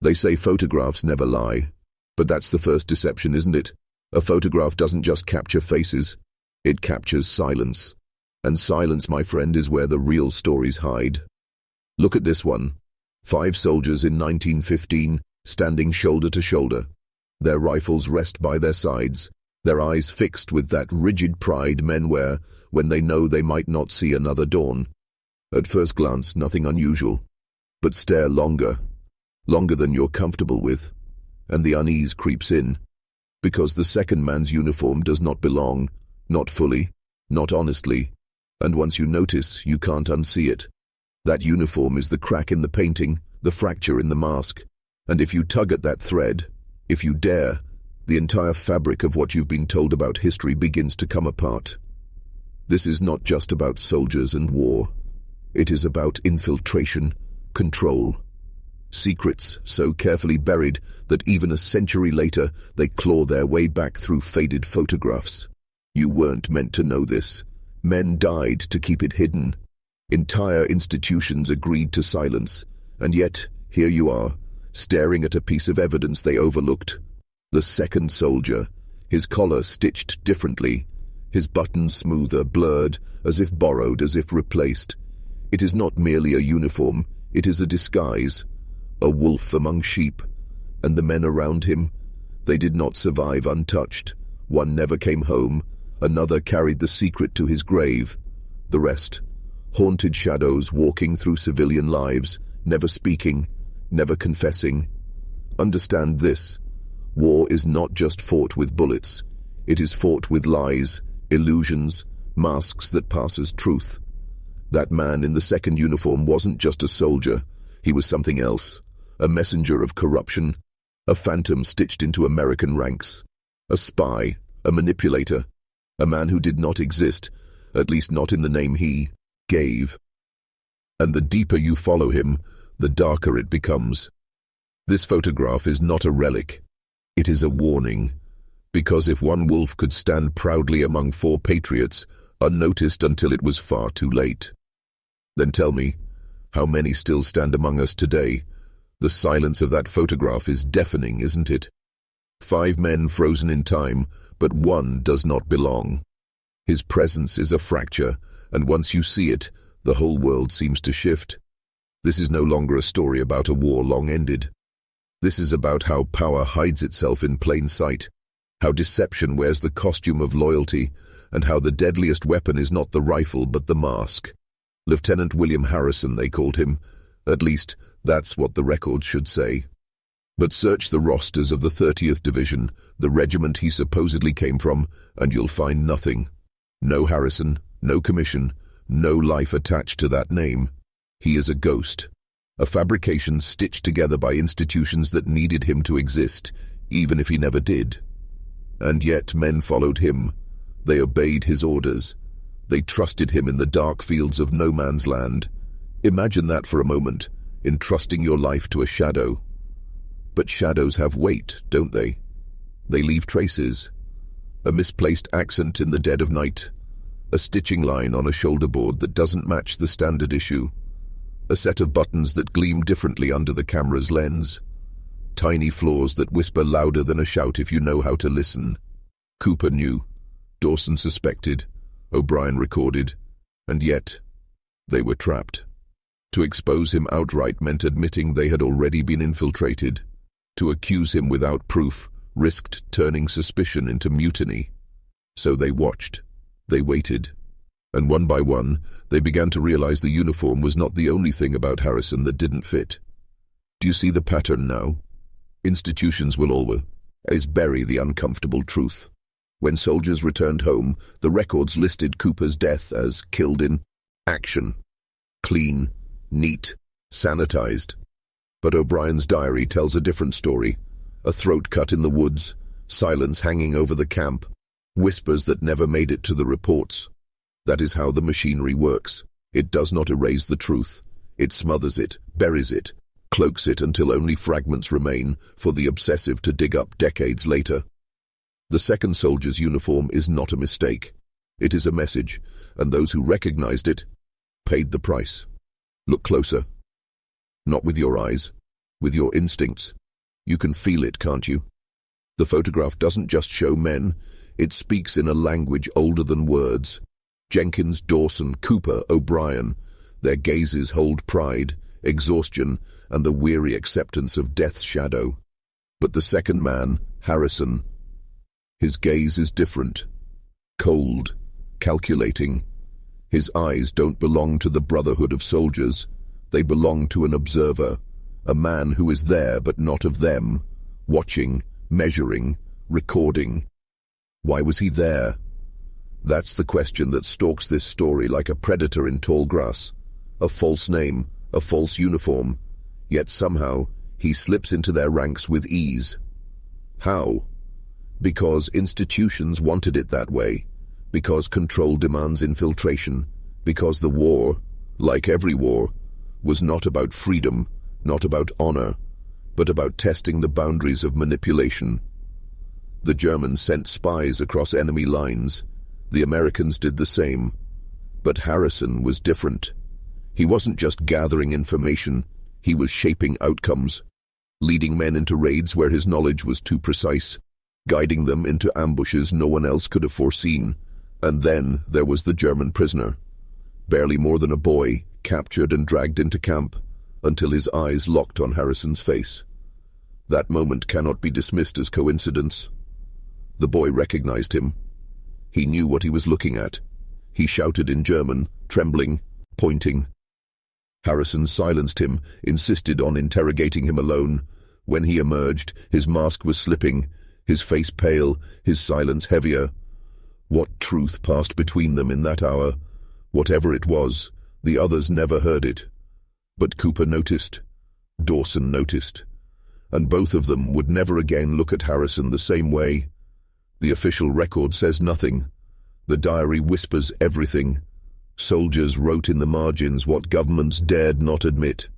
They say photographs never lie. But that's the first deception, isn't it? A photograph doesn't just capture faces. It captures silence. And silence, my friend, is where the real stories hide. Look at this one. 5 soldiers in 1915, standing shoulder to shoulder. Their rifles rest by their sides, their eyes fixed with that rigid pride men wear when they know they might not see another dawn. At first glance, nothing unusual. But stare longer than you're comfortable with, and the unease creeps in. Because the second man's uniform does not belong, not fully, not honestly, and once you notice, you can't unsee it. That uniform is the crack in the painting, the fracture in the mask, and if you tug at that thread, if you dare, the entire fabric of what you've been told about history begins to come apart. This is not just about soldiers and war. It is about infiltration, control. Secrets so carefully buried that even a century later they claw their way back through faded photographs. You weren't meant to know this. Men died to keep it hidden. Entire institutions agreed to silence, and yet here you are, staring at a piece of evidence they overlooked. The second soldier, his collar stitched differently, his buttons smoother, blurred, as if borrowed, as if replaced. It is not merely a uniform, it is a disguise. A wolf among sheep, and the men around him, they did not survive untouched. One never came home, another carried the secret to his grave. The rest, haunted shadows walking through civilian lives, never speaking, never confessing. Understand this, war is not just fought with bullets, it is fought with lies, illusions, masks that pass as truth. That man in the second uniform wasn't just a soldier, he was something else. A messenger of corruption, a phantom stitched into American ranks, a spy, a manipulator, a man who did not exist, at least not in the name he gave. And the deeper you follow him, the darker it becomes. This photograph is not a relic. It is a warning, because if one wolf could stand proudly among 4 patriots, unnoticed until it was far too late, then tell me, how many still stand among us today? The silence of that photograph is deafening, isn't it? 5 men frozen in time, but one does not belong. His presence is a fracture, and once you see it, the whole world seems to shift. This is no longer a story about a war long ended. This is about how power hides itself in plain sight, how deception wears the costume of loyalty, and how the deadliest weapon is not the rifle but the mask. Lieutenant William Harrison, they called him. At least, that's what the records should say. But search the rosters of the 30th Division, the regiment he supposedly came from, and you'll find nothing. No Harrison, no commission, no life attached to that name. He is a ghost, a fabrication stitched together by institutions that needed him to exist, even if he never did. And yet men followed him. They obeyed his orders. They trusted him in the dark fields of no man's land. Imagine that for a moment, entrusting your life to a shadow. But shadows have weight, don't they? They leave traces. A misplaced accent in the dead of night. A stitching line on a shoulder board that doesn't match the standard issue. A set of buttons that gleam differently under the camera's lens. Tiny flaws that whisper louder than a shout if you know how to listen. Cooper knew. Dawson suspected. O'Brien recorded. And yet, they were trapped. To expose him outright meant admitting they had already been infiltrated. To accuse him without proof risked turning suspicion into mutiny. So they watched. They waited. And one by one, they began to realize the uniform was not the only thing about Harrison that didn't fit. Do you see the pattern now? Institutions will always bury the uncomfortable truth. When soldiers returned home, the records listed Cooper's death as killed in action. Clean, neat, sanitized. But O'Brien's diary tells a different story. A throat cut in the woods, silence hanging over the camp, whispers that never made it to the reports. That is how the machinery works. It does not erase the truth. It smothers it, buries it, cloaks it until only fragments remain for the obsessive to dig up decades later. The second soldier's uniform is not a mistake. It is a message, and those who recognized it paid the price. Look closer. Not with your eyes, with your instincts. You can feel it, can't you? The photograph doesn't just show men, it speaks in a language older than words. Jenkins, Dawson, Cooper, O'Brien, their gazes hold pride, exhaustion, and the weary acceptance of death's shadow. But the second man, Harrison, his gaze is different. Cold, calculating. His eyes don't belong to the brotherhood of soldiers. They belong to an observer, a man who is there but not of them, watching, measuring, recording. Why was he there? That's the question that stalks this story like a predator in tall grass. A false name, a false uniform, yet somehow he slips into their ranks with ease. How? Because institutions wanted it that way, because control demands infiltration, because the war, like every war, was not about freedom, not about honor, but about testing the boundaries of manipulation. The Germans sent spies across enemy lines. The Americans did the same. But Harrison was different. He wasn't just gathering information, he was shaping outcomes, leading men into raids where his knowledge was too precise, guiding them into ambushes no one else could have foreseen. And then there was the German prisoner, barely more than a boy, captured and dragged into camp, until his eyes locked on Harrison's face. That moment cannot be dismissed as coincidence. The boy recognized him. He knew what he was looking at. He shouted in German, trembling, pointing. Harrison silenced him, insisted on interrogating him alone. When he emerged, his mask was slipping, his face pale, his silence heavier. What truth passed between them in that hour? Whatever it was, the others never heard it. But Cooper noticed. Dawson noticed. And both of them would never again look at Harrison the same way. The official record says nothing. The diary whispers everything. Soldiers wrote in the margins what governments dared not admit.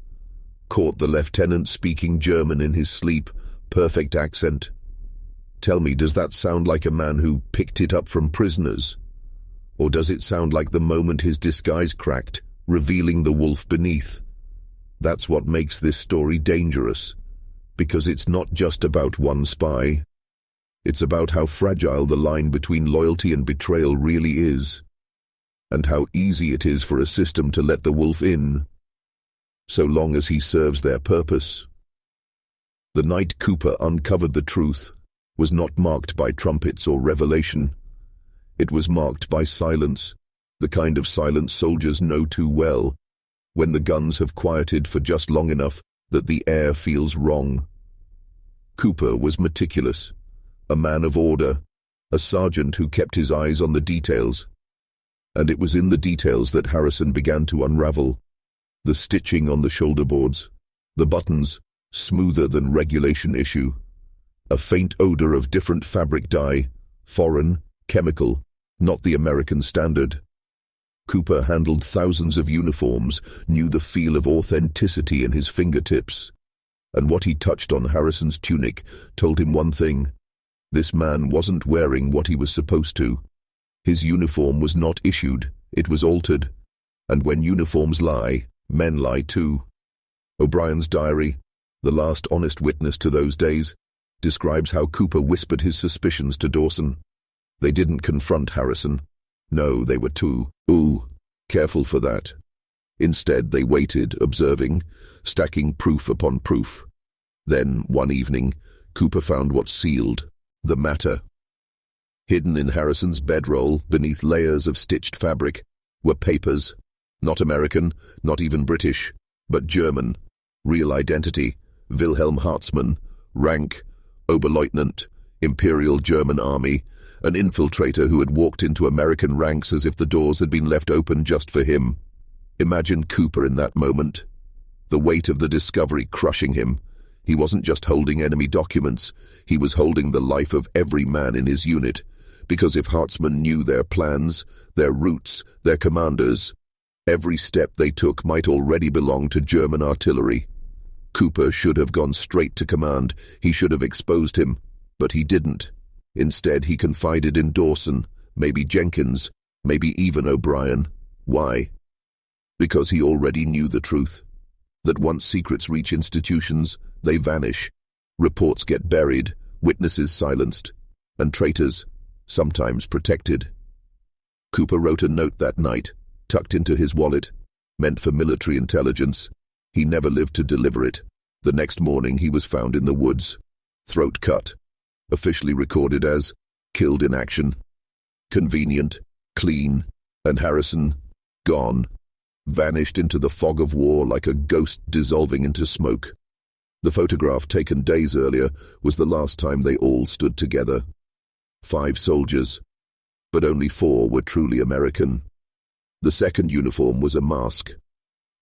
Caught the lieutenant speaking German in his sleep, perfect accent. Tell me, does that sound like a man who picked it up from prisoners? Or does it sound like the moment his disguise cracked, revealing the wolf beneath? That's what makes this story dangerous, because it's not just about one spy. It's about how fragile the line between loyalty and betrayal really is, and how easy it is for a system to let the wolf in, so long as he serves their purpose. The night Cooper uncovered the truth was not marked by trumpets or revelation. It was marked by silence, the kind of silence soldiers know too well, when the guns have quieted for just long enough that the air feels wrong. Cooper was meticulous, a man of order, a sergeant who kept his eyes on the details. And it was in the details that Harrison began to unravel. The stitching on the shoulder boards, the buttons, smoother than regulation issue. A faint odor of different fabric dye, foreign, chemical, not the American standard. Cooper handled thousands of uniforms, knew the feel of authenticity in his fingertips. And what he touched on Harrison's tunic told him one thing. This man wasn't wearing what he was supposed to. His uniform was not issued, it was altered. And when uniforms lie, men lie too. O'Brien's diary, the last honest witness to those days, describes how Cooper whispered his suspicions to Dawson. They didn't confront Harrison. No, they were too, careful for that. Instead, they waited, observing, stacking proof upon proof. Then, one evening, Cooper found what sealed the matter. Hidden in Harrison's bedroll, beneath layers of stitched fabric, were papers, not American, not even British, but German. Real identity, Wilhelm Hartzmann, rank, Oberleutnant, Imperial German Army, an infiltrator who had walked into American ranks as if the doors had been left open just for him. Imagine Cooper in that moment. The weight of the discovery crushing him. He wasn't just holding enemy documents, he was holding the life of every man in his unit, because if Hartzmann knew their plans, their routes, their commanders, every step they took might already belong to German artillery. Cooper should have gone straight to command, he should have exposed him, but he didn't. Instead, he confided in Dawson, maybe Jenkins, maybe even O'Brien. Why? Because he already knew the truth. that once secrets reach institutions, they vanish. Reports get buried, witnesses silenced, and traitors, sometimes protected. Cooper wrote a note that night, tucked into his wallet, meant for military intelligence. He never lived to deliver it. The next morning he was found in the woods, throat cut, officially recorded as killed in action. Convenient, clean, and Harrison, gone, vanished into the fog of war like a ghost dissolving into smoke. The photograph taken days earlier was the last time they all stood together. 5 soldiers, but only 4 were truly American. The second uniform was a mask,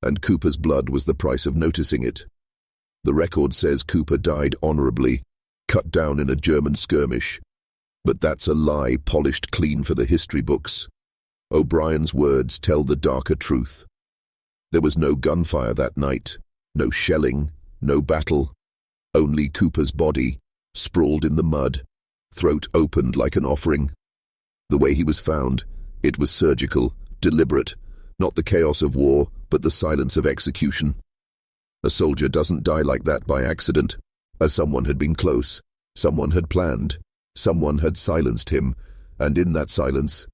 and Cooper's blood was the price of noticing it. The record says Cooper died honorably, cut down in a German skirmish. But that's a lie polished clean for the history books. O'Brien's words tell the darker truth. There was no gunfire that night, no shelling, no battle. Only Cooper's body, sprawled in the mud, throat opened like an offering. The way he was found, it was surgical, deliberate, not the chaos of war, but the silence of execution. A soldier doesn't die like that by accident. Someone had been close, someone had planned, someone had silenced him, and in that silence,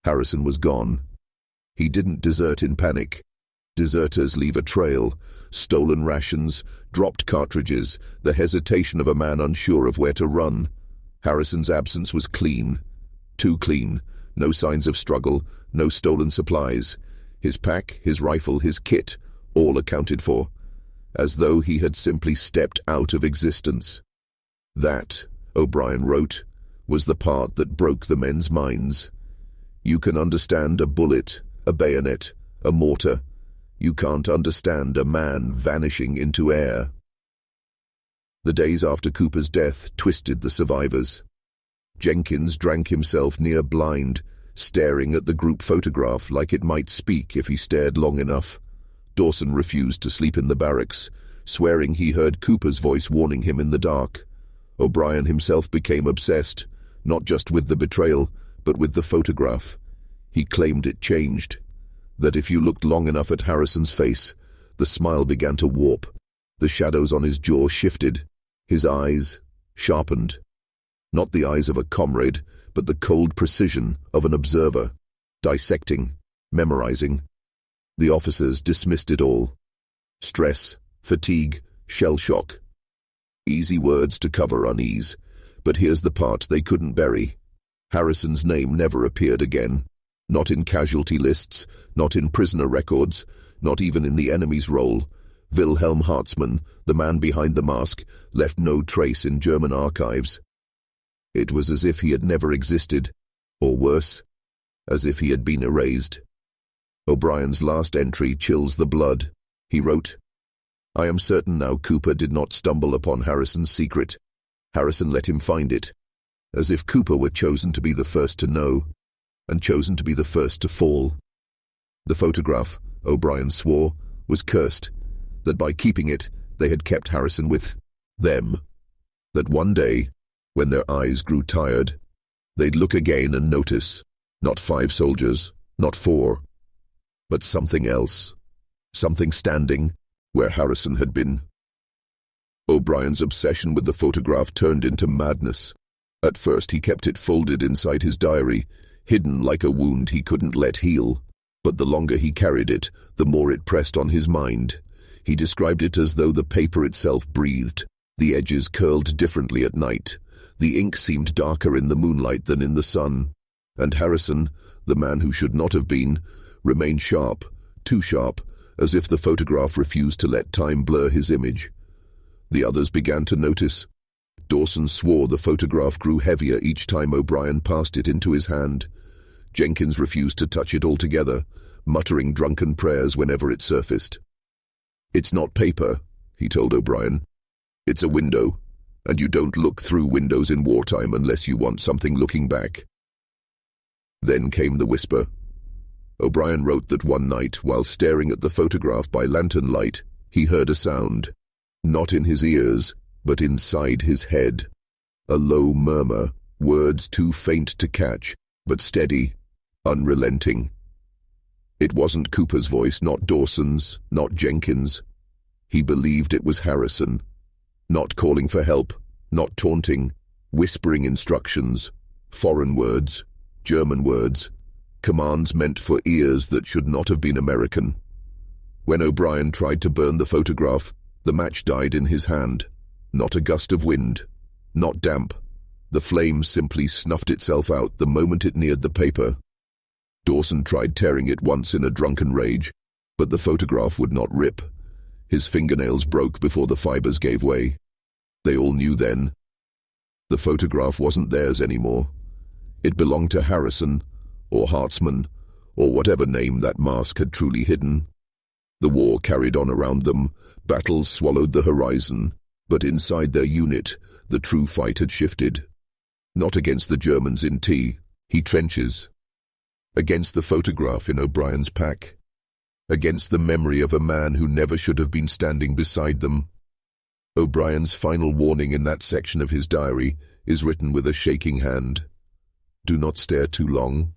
Harrison was gone. He didn't desert in panic. Deserters leave a trail, stolen rations, dropped cartridges, the hesitation of a man unsure of where to run. Harrison's absence was clean, too clean, no signs of struggle, no stolen supplies. His pack, his rifle, his kit, all accounted for, as though he had simply stepped out of existence. That, O'Brien wrote, was the part that broke the men's minds. You can understand a bullet, a bayonet, a mortar. You can't understand a man vanishing into air. The days after Cooper's death twisted the survivors. Jenkins drank himself near blind, staring at the group photograph like it might speak if he stared long enough. Dawson refused to sleep in the barracks, swearing he heard Cooper's voice warning him in the dark. O'Brien himself became obsessed, not just with the betrayal, but with the photograph. He claimed it changed, that if you looked long enough at Harrison's face, the smile began to warp, the shadows on his jaw shifted, his eyes sharpened. Not the eyes of a comrade, but the cold precision of an observer, dissecting, memorizing. The officers dismissed it all. Stress, fatigue, shell shock. Easy words to cover unease, but here's the part they couldn't bury. Harrison's name never appeared again. Not in casualty lists, not in prisoner records, not even in the enemy's roll. Wilhelm Hartzmann, the man behind the mask, left no trace in German archives. It was as if he had never existed, or worse, as if he had been erased. O'Brien's last entry chills the blood. He wrote, "I am certain now Cooper did not stumble upon Harrison's secret. Harrison let him find it, as if Cooper were chosen to be the first to know, and chosen to be the first to fall." The photograph, O'Brien swore, was cursed, that by keeping it, they had kept Harrison with them. That one day, when their eyes grew tired, they'd look again and notice, not 5 soldiers, not 4, but something else, something standing where Harrison had been. O'Brien's obsession with the photograph turned into madness. At first he kept it folded inside his diary, hidden like a wound he couldn't let heal. But the longer he carried it, the more it pressed on his mind. He described it as though the paper itself breathed. The edges curled differently at night. The ink seemed darker in the moonlight than in the sun. And Harrison, the man who should not have been, remained sharp, too sharp, as if the photograph refused to let time blur his image. The others began to notice. Dawson swore the photograph grew heavier each time O'Brien passed it into his hand. Jenkins refused to touch it altogether, muttering drunken prayers whenever it surfaced. "It's not paper," he told O'Brien. "It's a window, and you don't look through windows in wartime unless you want something looking back." Then came the whisper. O'Brien wrote that one night, while staring at the photograph by lantern light, he heard a sound. Not in his ears, but inside his head. A low murmur, words too faint to catch, but steady, unrelenting. It wasn't Cooper's voice, not Dawson's, not Jenkins'. He believed it was Harrison. Not calling for help, not taunting, whispering instructions, foreign words, German words, commands meant for ears that should not have been American. When O'Brien tried to burn the photograph, the match died in his hand. Not a gust of wind, not damp. The flame simply snuffed itself out the moment it neared the paper. Dawson tried tearing it once in a drunken rage, but the photograph would not rip. His fingernails broke before the fibers gave way. They all knew then. The photograph wasn't theirs anymore. It belonged to Harrison, or Hartzman, or whatever name that mask had truly hidden. The war carried on around them, battles swallowed the horizon, but inside their unit, the true fight had shifted. Not against the Germans in trenches. Against the photograph in O'Brien's pack. Against the memory of a man who never should have been standing beside them. O'Brien's final warning in that section of his diary is written with a shaking hand. Do not stare too long.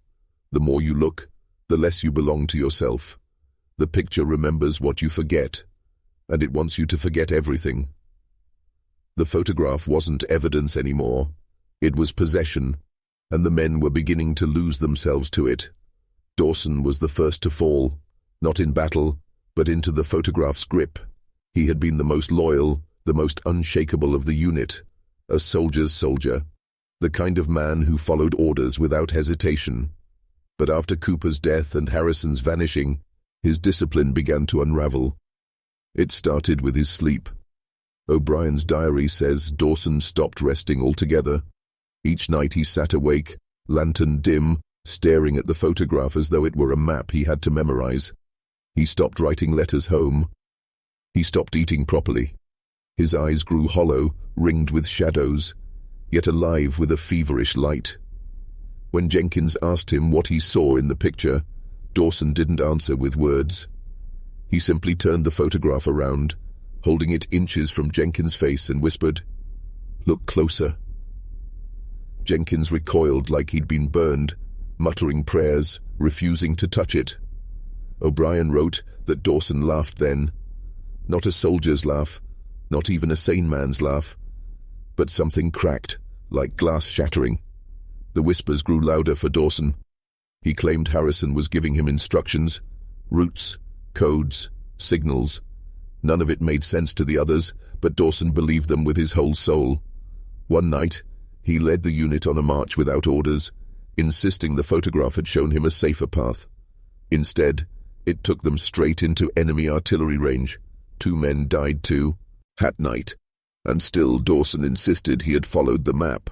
The more you look, the less you belong to yourself. The picture remembers what you forget, and it wants you to forget everything. The photograph wasn't evidence anymore. It was possession, and the men were beginning to lose themselves to it. Dawson was the first to fall, not in battle, but into the photograph's grip. He had been the most loyal, the most unshakable of the unit, a soldier's soldier, the kind of man who followed orders without hesitation. But after Cooper's death and Harrison's vanishing, his discipline began to unravel. It started with his sleep. O'Brien's diary says Dawson stopped resting altogether. Each night he sat awake, lantern dim, staring at the photograph as though it were a map he had to memorize. He stopped writing letters home. He stopped eating properly. His eyes grew hollow, ringed with shadows, yet alive with a feverish light. When Jenkins asked him what he saw in the picture, Dawson didn't answer with words. He simply turned the photograph around, holding it inches from Jenkins' face, and whispered, "Look closer." Jenkins recoiled like he'd been burned, muttering prayers, refusing to touch it. O'Brien wrote that Dawson laughed then. Not a soldier's laugh, not even a sane man's laugh, but something cracked, like glass shattering. The whispers grew louder for Dawson. He claimed Harrison was giving him instructions, routes, codes, signals. None of it made sense to the others, but Dawson believed them with his whole soul. One night, he led the unit on a march without orders, insisting the photograph had shown him a safer path. Instead, it took them straight into enemy artillery range. 2 men died too, at night, and still Dawson insisted he had followed the map.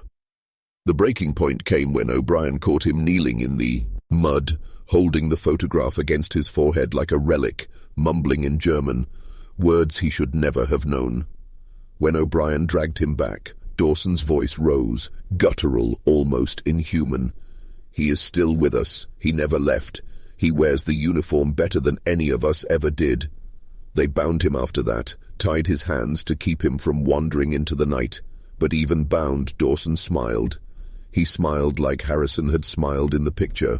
The breaking point came when O'Brien caught him kneeling in the mud, holding the photograph against his forehead like a relic, mumbling in German, words he should never have known. When O'Brien dragged him back, Dawson's voice rose, guttural, almost inhuman. "He is still with us. He never left. He wears the uniform better than any of us ever did." They bound him after that, tied his hands to keep him from wandering into the night. But even bound, Dawson smiled. He smiled like Harrison had smiled in the picture.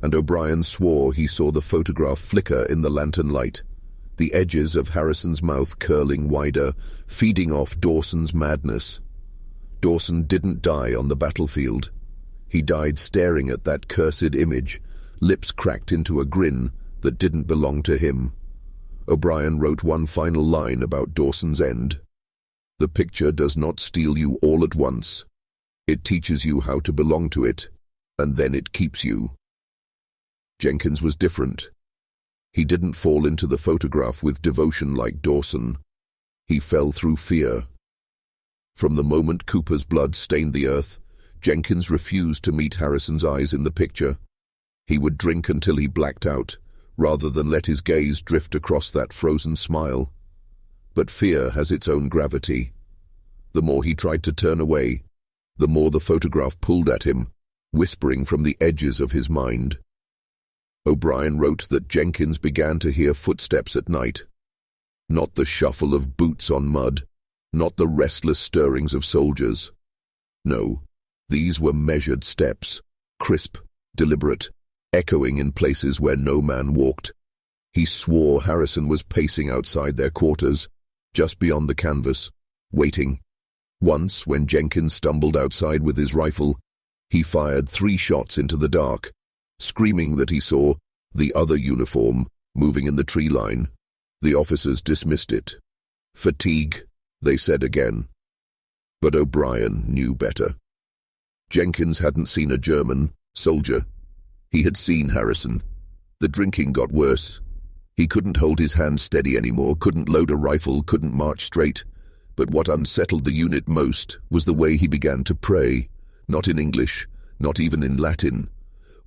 And O'Brien swore he saw the photograph flicker in the lantern light, the edges of Harrison's mouth curling wider, feeding off Dawson's madness. Dawson didn't die on the battlefield. He died staring at that cursed image, lips cracked into a grin that didn't belong to him. O'Brien wrote one final line about Dawson's end. "The picture does not steal you all at once. It teaches you how to belong to it, and then it keeps you." Jenkins was different. He didn't fall into the photograph with devotion like Dawson. He fell through fear. From the moment Cooper's blood stained the earth, Jenkins refused to meet Harrison's eyes in the picture. He would drink until he blacked out, rather than let his gaze drift across that frozen smile. But fear has its own gravity. The more he tried to turn away, the more the photograph pulled at him, whispering from the edges of his mind. O'Brien wrote that Jenkins began to hear footsteps at night. Not the shuffle of boots on mud, not the restless stirrings of soldiers. No, these were measured steps, crisp, deliberate, echoing in places where no man walked. He swore Harrison was pacing outside their quarters, just beyond the canvas, waiting. Once, when Jenkins stumbled outside with his rifle, he fired 3 shots into the dark, screaming that he saw the other uniform moving in the tree line. The officers dismissed it. Fatigue, they said again. But O'Brien knew better. Jenkins hadn't seen a German soldier. He had seen Harrison. The drinking got worse. He couldn't hold his hand steady anymore, couldn't load a rifle, couldn't march straight. But what unsettled the unit most was the way he began to pray. Not in English, not even in Latin.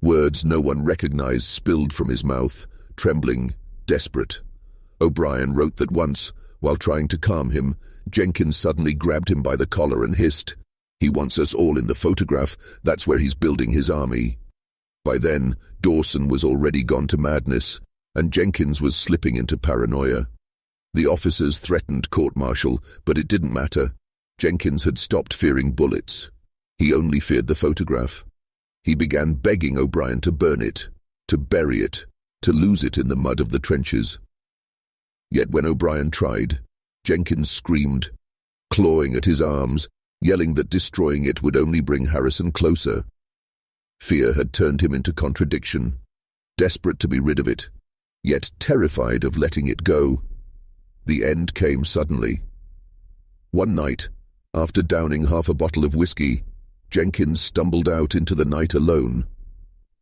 Words no one recognized spilled from his mouth, trembling, desperate. O'Brien wrote that once, while trying to calm him, Jenkins suddenly grabbed him by the collar and hissed, "He wants us all in the photograph, that's where he's building his army." By then, Dawson was already gone to madness, and Jenkins was slipping into paranoia. The officers threatened court-martial, but it didn't matter. Jenkins had stopped fearing bullets. He only feared the photograph. He began begging O'Brien to burn it, to bury it, to lose it in the mud of the trenches. Yet when O'Brien tried, Jenkins screamed, clawing at his arms, yelling that destroying it would only bring Harrison closer. Fear had turned him into contradiction, desperate to be rid of it, yet terrified of letting it go. The end came suddenly. One night, after downing half a bottle of whiskey, Jenkins stumbled out into the night alone.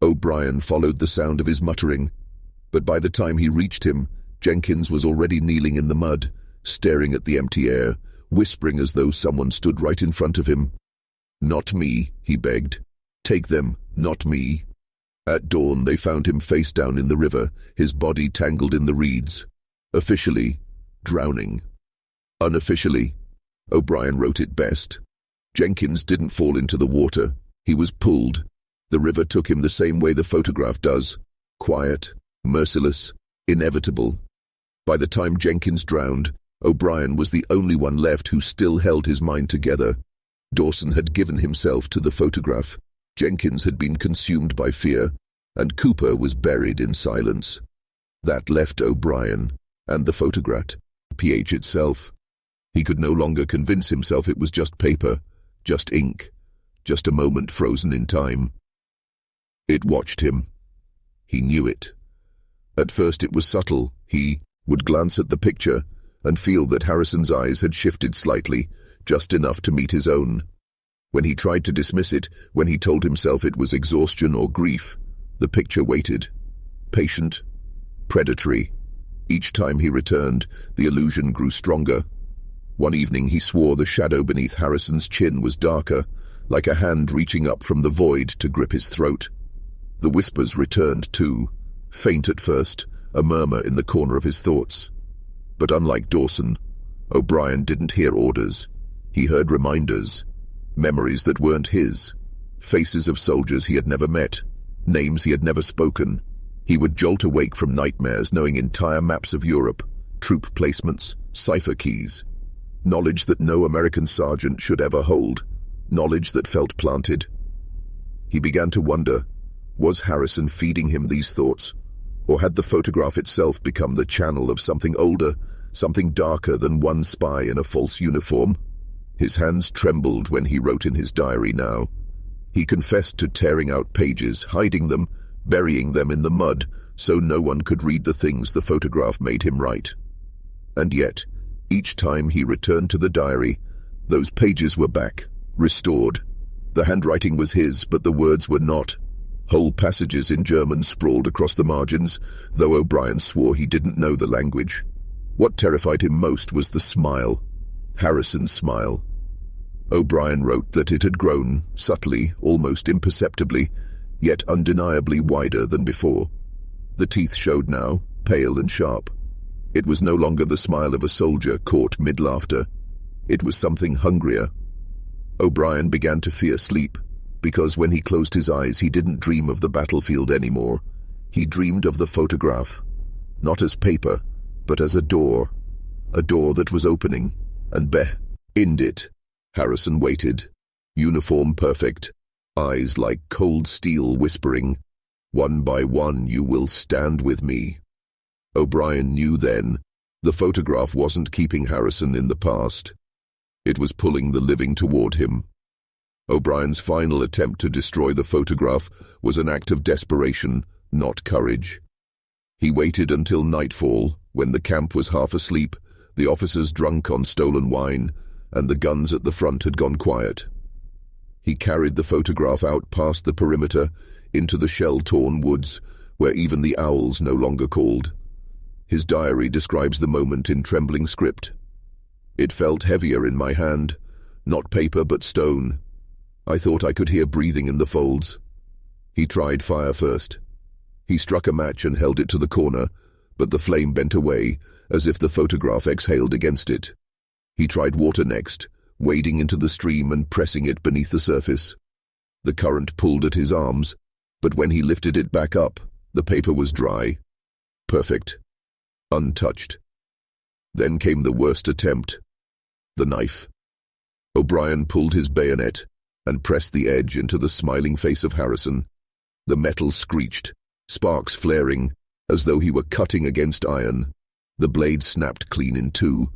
O'Brien followed the sound of his muttering, but by the time he reached him, Jenkins was already kneeling in the mud, staring at the empty air, whispering as though someone stood right in front of him. "Not me," he begged. "Take them, not me." At dawn they found him face down in the river, his body tangled in the reeds. Officially, drowning. Unofficially, O'Brien wrote it best. Jenkins didn't fall into the water. He was pulled. The river took him the same way the photograph does. Quiet, merciless, inevitable. By the time Jenkins drowned, O'Brien was the only one left who still held his mind together. Dawson had given himself to the photograph. Jenkins had been consumed by fear, and Cooper was buried in silence. That left O'Brien, and the photograph, PH itself. He could no longer convince himself it was just paper, just ink, just a moment frozen in time. It watched him. He knew it. At first it was subtle. He would glance at the picture and feel that Harrison's eyes had shifted slightly, just enough to meet his own. When he tried to dismiss it, when he told himself it was exhaustion or grief, the picture waited. Patient, predatory. Each time he returned, the illusion grew stronger. One evening he swore the shadow beneath Harrison's chin was darker, like a hand reaching up from the void to grip his throat. The whispers returned too, faint at first, a murmur in the corner of his thoughts. But unlike Dawson, O'Brien didn't hear orders. He heard reminders, memories that weren't his, faces of soldiers he had never met, names he had never spoken. He would jolt awake from nightmares knowing entire maps of Europe, troop placements, cipher keys. Knowledge that no American sergeant should ever hold, knowledge that felt planted. He began to wonder, was Harrison feeding him these thoughts, or had the photograph itself become the channel of something older, something darker than one spy in a false uniform? His hands trembled when he wrote in his diary now. He confessed to tearing out pages, hiding them, burying them in the mud, so no one could read the things the photograph made him write. And yet, each time he returned to the diary, those pages were back, restored. The handwriting was his, but the words were not. Whole passages in German sprawled across the margins, though O'Brien swore he didn't know the language. What terrified him most was the smile. Harrison's smile. O'Brien wrote that it had grown, subtly, almost imperceptibly, yet undeniably wider than before. The teeth showed now, pale and sharp. It was no longer the smile of a soldier caught mid-laughter. It was something hungrier. O'Brien began to fear sleep, because when he closed his eyes he didn't dream of the battlefield anymore. He dreamed of the photograph, not as paper, but as a door that was opening, and behind it, Harrison waited, uniform perfect, eyes like cold steel whispering, "One by one you will stand with me." O'Brien knew then The photograph wasn't keeping Harrison in the past. It was pulling the living toward him. O'Brien's final attempt to destroy the photograph was an act of desperation, not courage. He waited until nightfall, when the camp was half asleep, the officers drunk on stolen wine, and the guns at the front had gone quiet. He carried the photograph out past the perimeter, into the shell-torn woods, where even the owls no longer called. His diary describes the moment in trembling script. It felt heavier in my hand, not paper but stone. I thought I could hear breathing in the folds. He tried fire first. He struck a match and held it to the corner, but the flame bent away, as if the photograph exhaled against it. He tried water next, wading into the stream and pressing it beneath the surface. The current pulled at his arms, but when he lifted it back up, the paper was dry. Perfect. Untouched. Then came the worst attempt. The knife. O'Brien pulled his bayonet and pressed the edge into the smiling face of Harrison. The metal screeched, sparks flaring, as though he were cutting against iron. The blade snapped clean in two,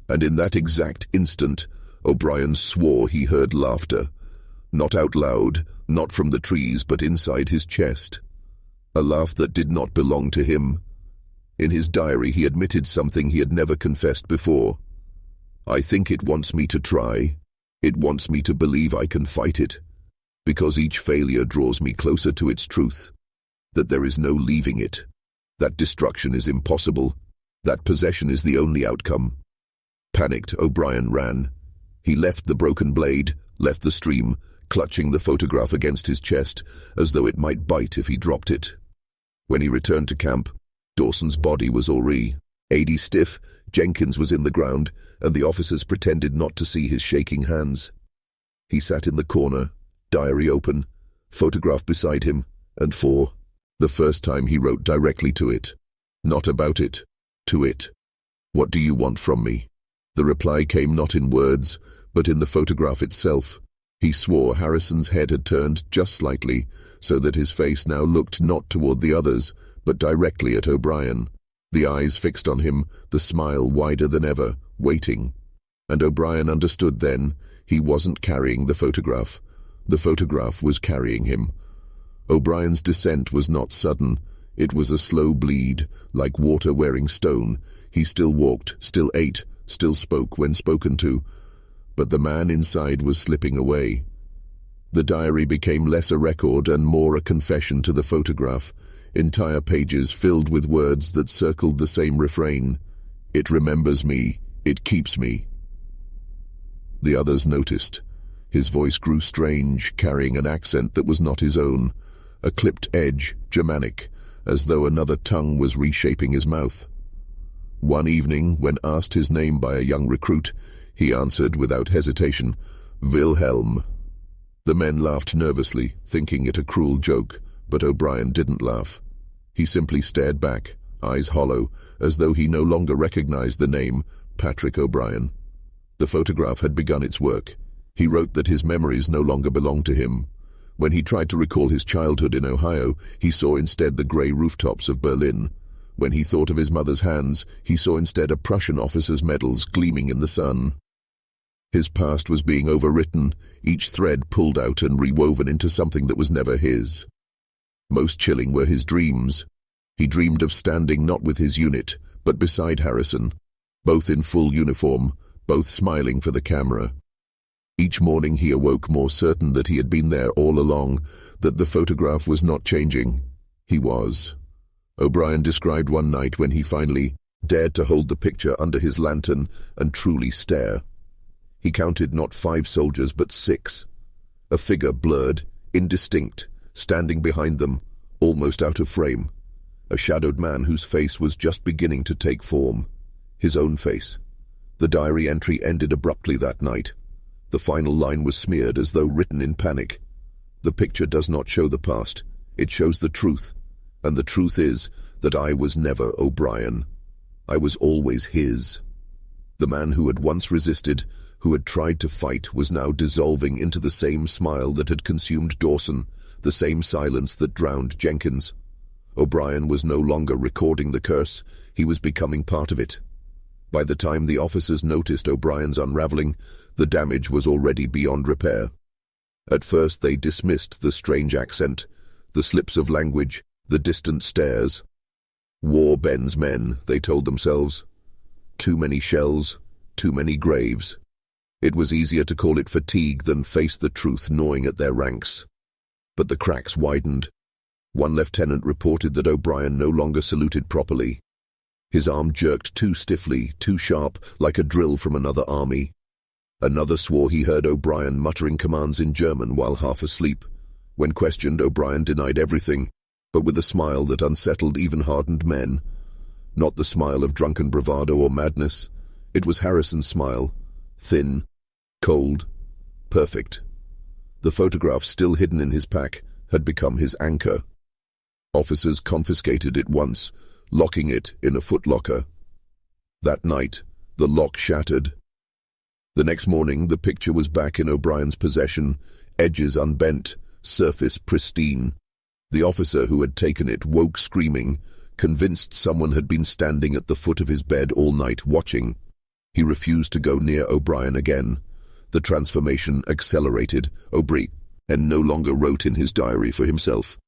and in that exact instant, O'Brien swore he heard laughter. Not out loud, not from the trees, but inside his chest. A laugh that did not belong to him. In his diary he admitted something he had never confessed before. I think it wants me to try. It wants me to believe I can fight it, because each failure draws me closer to its truth, that there is no leaving it, that destruction is impossible, that possession is the only outcome. Panicked, O'Brien ran. He left the broken blade, left the stream, clutching the photograph against his chest, as though it might bite if he dropped it. When he returned to camp, Dawson's body was already stiff, Jenkins was in the ground, and the officers pretended not to see his shaking hands. He sat in the corner, diary open, photograph beside him, and for the first time he wrote directly to it. Not about it, to it. What do you want from me? The reply came not in words, but in the photograph itself. He swore Harrison's head had turned just slightly, so that his face now looked not toward the others, but directly at O'Brien. The eyes fixed on him, the smile wider than ever, waiting. And O'Brien understood then, he wasn't carrying the photograph. The photograph was carrying him. O'Brien's descent was not sudden. It was a slow bleed, like water wearing stone. He still walked, still ate, still spoke when spoken to. But the man inside was slipping away. The diary became less a record and more a confession to the photograph. Entire pages filled with words that circled the same refrain. It remembers me. It keeps me. The others noticed. His voice grew strange, carrying an accent that was not his own. A clipped edge, Germanic, as though another tongue was reshaping his mouth. One evening, when asked his name by a young recruit, he answered without hesitation, Wilhelm. The men laughed nervously, thinking it a cruel joke, but O'Brien didn't laugh. He simply stared back, eyes hollow, as though he no longer recognized the name, Patrick O'Brien. The photograph had begun its work. He wrote that his memories no longer belonged to him. When he tried to recall his childhood in Ohio, he saw instead the grey rooftops of Berlin. When he thought of his mother's hands, he saw instead a Prussian officer's medals gleaming in the sun. His past was being overwritten, each thread pulled out and rewoven into something that was never his. Most chilling were his dreams. He dreamed of standing not with his unit, but beside Harrison, both in full uniform, both smiling for the camera. Each morning he awoke more certain that he had been there all along, that the photograph was not changing. He was. O'Brien described one night when he finally dared to hold the picture under his lantern and truly stare. He counted not 5 soldiers but 6. A figure blurred, indistinct, standing behind them, almost out of frame. A shadowed man whose face was just beginning to take form. His own face. The diary entry ended abruptly that night. The final line was smeared as though written in panic. The picture does not show the past. It shows the truth. And the truth is that I was never O'Brien. I was always his. The man who had once resisted, who had tried to fight, was now dissolving into the same smile that had consumed Dawson, the same silence that drowned Jenkins. O'Brien was no longer recording the curse. He was becoming part of it. By the time the officers noticed O'Brien's unraveling, the damage was already beyond repair. At first they dismissed the strange accent, the slips of language, the distant stares. War bends men, they told themselves. Too many shells, too many graves. It was easier to call it fatigue than face the truth gnawing at their ranks. But the cracks widened. One lieutenant reported that O'Brien no longer saluted properly. His arm jerked too stiffly, too sharp, like a drill from another army. Another swore he heard O'Brien muttering commands in German while half asleep. When questioned, O'Brien denied everything, but with a smile that unsettled even hardened men. Not the smile of drunken bravado or madness. It was Harrison's smile. Thin, cold, perfect. The photograph, still hidden in his pack, had become his anchor. Officers confiscated it once, locking it in a footlocker. That night, the lock shattered. The next morning, the picture was back in O'Brien's possession, edges unbent, surface pristine. The officer who had taken it woke screaming, convinced someone had been standing at the foot of his bed all night watching. He refused to go near O'Brien again. The transformation accelerated. O'Brien no longer wrote in his diary for himself.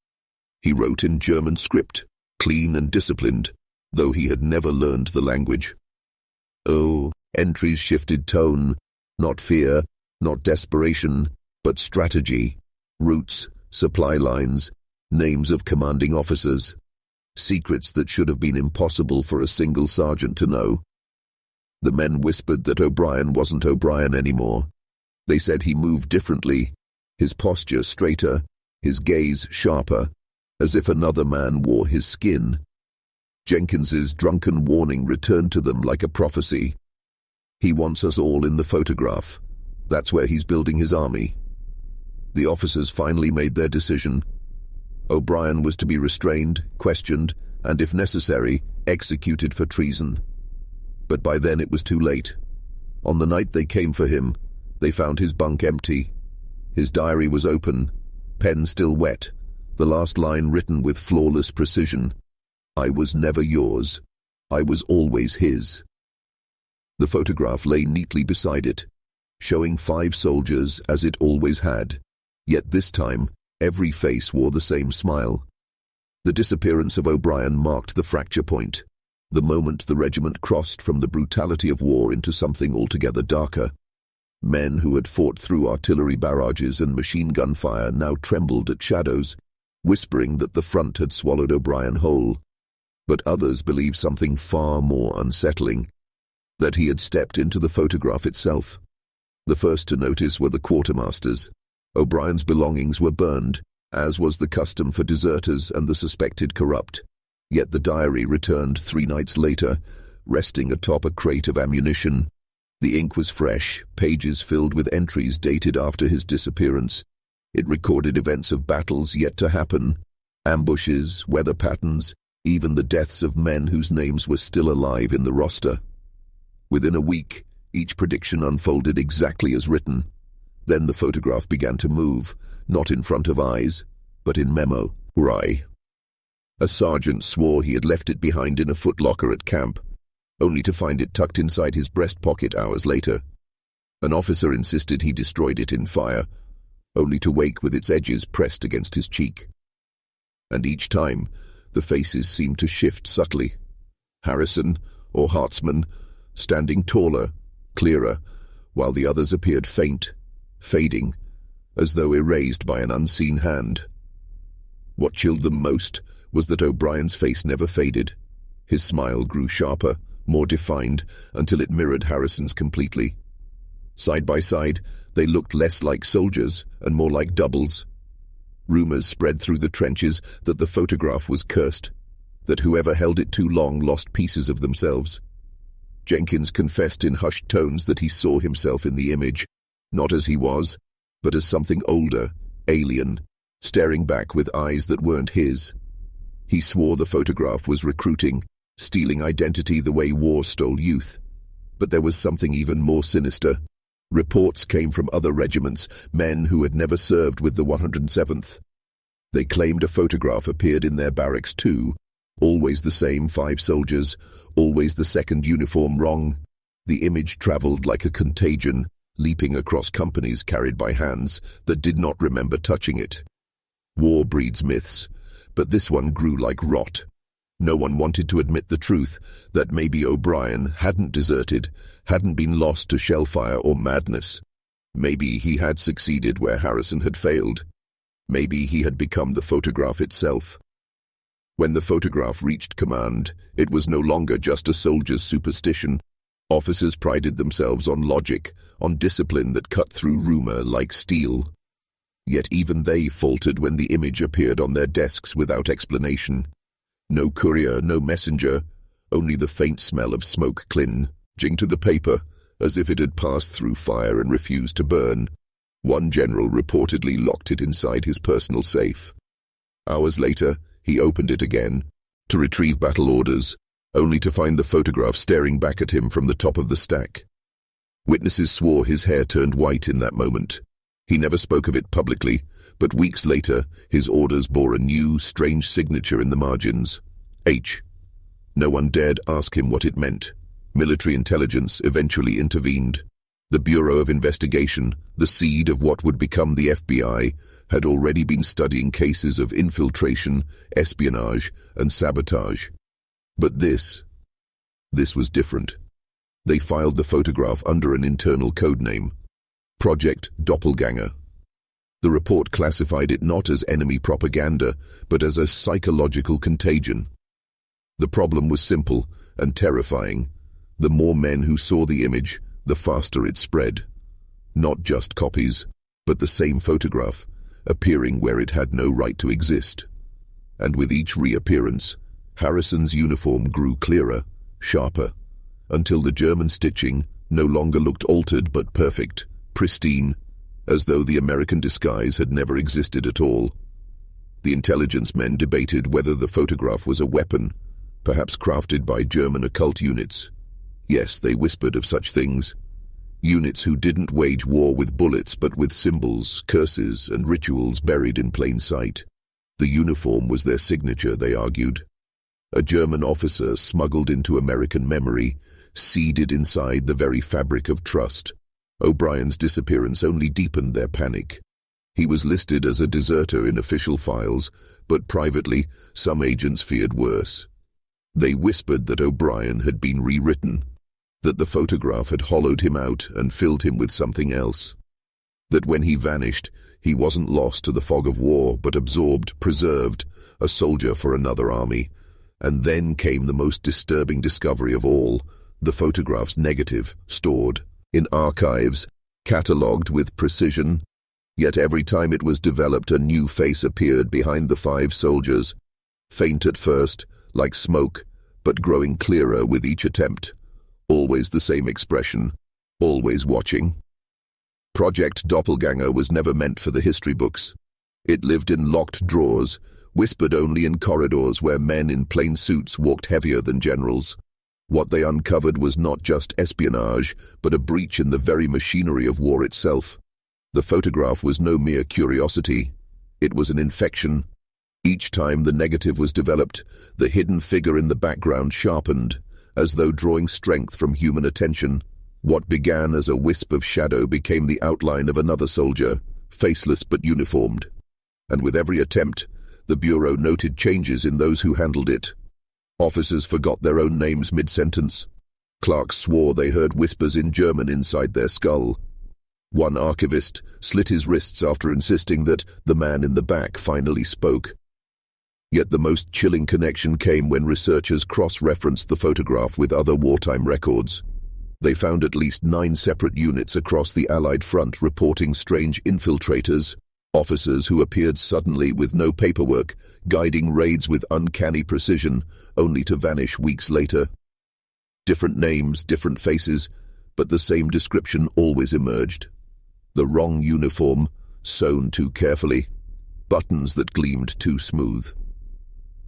He wrote in German script, clean and disciplined, though he had never learned the language. Entries shifted tone, not fear, not desperation, but strategy, routes, supply lines, names of commanding officers, secrets that should have been impossible for a single sergeant to know. The men whispered that O'Brien wasn't O'Brien anymore. They said he moved differently, his posture straighter, his gaze sharper, as if another man wore his skin. Jenkins's drunken warning returned to them like a prophecy. He wants us all in the photograph. That's where he's building his army. The officers finally made their decision. O'Brien was to be restrained, questioned, and if necessary, executed for treason. But by then it was too late. On the night they came for him, they found his bunk empty. His diary was open, pen still wet, the last line written with flawless precision. I was never yours. I was always his. The photograph lay neatly beside it, showing 5 soldiers as it always had. Yet this time, every face wore the same smile. The disappearance of O'Brien marked the fracture point, the moment the regiment crossed from the brutality of war into something altogether darker. Men who had fought through artillery barrages and machine gun fire now trembled at shadows, whispering that the front had swallowed O'Brien whole. But others believed something far more unsettling, that he had stepped into the photograph itself. The first to notice were the quartermasters. O'Brien's belongings were burned, as was the custom for deserters and the suspected corrupt. Yet the diary returned 3 nights later, resting atop a crate of ammunition. The ink was fresh, pages filled with entries dated after his disappearance. It recorded events of battles yet to happen, ambushes, weather patterns, even the deaths of men whose names were still alive in the roster. Within a week, each prediction unfolded exactly as written. Then the photograph began to move, not in front of eyes, but in memo. A sergeant swore he had left it behind in a footlocker at camp, only to find it tucked inside his breast pocket hours later. An officer insisted he destroyed it in fire, only to wake with its edges pressed against his cheek. And each time, the faces seemed to shift subtly. Harrison, or Hartzman, standing taller, clearer, while the others appeared faint, fading, as though erased by an unseen hand. What chilled them most was that O'Brien's face never faded. His smile grew sharper, more defined, until it mirrored Harrison's completely. Side by side, they looked less like soldiers and more like doubles. Rumors spread through the trenches that the photograph was cursed, that whoever held it too long lost pieces of themselves. Jenkins confessed in hushed tones that he saw himself in the image, not as he was, but as something older, alien, staring back with eyes that weren't his. He swore the photograph was recruiting, stealing identity the way war stole youth. But there was something even more sinister. Reports came from other regiments, men who had never served with the 107th. They claimed a photograph appeared in their barracks too, Always the same 5 soldiers, always the second uniform wrong. The image traveled like a contagion, leaping across companies carried by hands that did not remember touching it. War breeds myths, but this one grew like rot. No one wanted to admit the truth, that maybe O'Brien hadn't deserted, hadn't been lost to shellfire or madness. Maybe he had succeeded where Harrison had failed. Maybe he had become the photograph itself. When the photograph reached command, it was no longer just a soldier's superstition. Officers prided themselves on logic, on discipline that cut through rumor like steel. Yet even they faltered when the image appeared on their desks without explanation. No courier, no messenger, only the faint smell of smoke clinging to the paper, as if it had passed through fire and refused to burn. One general reportedly locked it inside his personal safe. Hours later, he opened it again, to retrieve battle orders, only to find the photograph staring back at him from the top of the stack. Witnesses swore his hair turned white in that moment. He never spoke of it publicly, but weeks later, his orders bore a new, strange signature in the margins. H. No one dared ask him what it meant. Military intelligence eventually intervened. The Bureau of Investigation, the seed of what would become the FBI, had already been studying cases of infiltration, espionage, and sabotage. But this was different. They filed the photograph under an internal code name, Project Doppelganger. The report classified it not as enemy propaganda, but as a psychological contagion. The problem was simple and terrifying. The more men who saw the image, the faster it spread. Not just copies, but the same photograph, appearing where it had no right to exist. And with each reappearance, Harrison's uniform grew clearer, sharper, until the German stitching no longer looked altered but perfect, pristine, as though the American disguise had never existed at all. The intelligence men debated whether the photograph was a weapon, perhaps crafted by German occult units. Yes, they whispered of such things. Units who didn't wage war with bullets but with symbols, curses, and rituals buried in plain sight. The uniform was their signature, they argued. A German officer smuggled into American memory, seeded inside the very fabric of trust. O'Brien's disappearance only deepened their panic. He was listed as a deserter in official files, but privately, some agents feared worse. They whispered that O'Brien had been rewritten, that the photograph had hollowed him out and filled him with something else. That when he vanished, he wasn't lost to the fog of war, but absorbed, preserved, a soldier for another army. And then came the most disturbing discovery of all, the photograph's negative, stored in archives, catalogued with precision. Yet every time it was developed, a new face appeared behind the 5 soldiers, faint at first, like smoke, but growing clearer with each attempt. Always the same expression, always watching. Project Doppelganger was never meant for the history books. It lived in locked drawers, whispered only in corridors where men in plain suits walked heavier than generals. What they uncovered was not just espionage, but a breach in the very machinery of war itself. The photograph was no mere curiosity. It was an infection. Each time the negative was developed, the hidden figure in the background sharpened, as though drawing strength from human attention. What began as a wisp of shadow became the outline of another soldier, faceless but uniformed. And with every attempt, the Bureau noted changes in those who handled it. Officers forgot their own names mid-sentence. Clerks swore they heard whispers in German inside their skull. One archivist slit his wrists after insisting that the man in the back finally spoke. Yet the most chilling connection came when researchers cross-referenced the photograph with other wartime records. They found at least 9 separate units across the Allied front reporting strange infiltrators, officers who appeared suddenly with no paperwork, guiding raids with uncanny precision, only to vanish weeks later. Different names, different faces, but the same description always emerged. The wrong uniform, sewn too carefully, buttons that gleamed too smooth.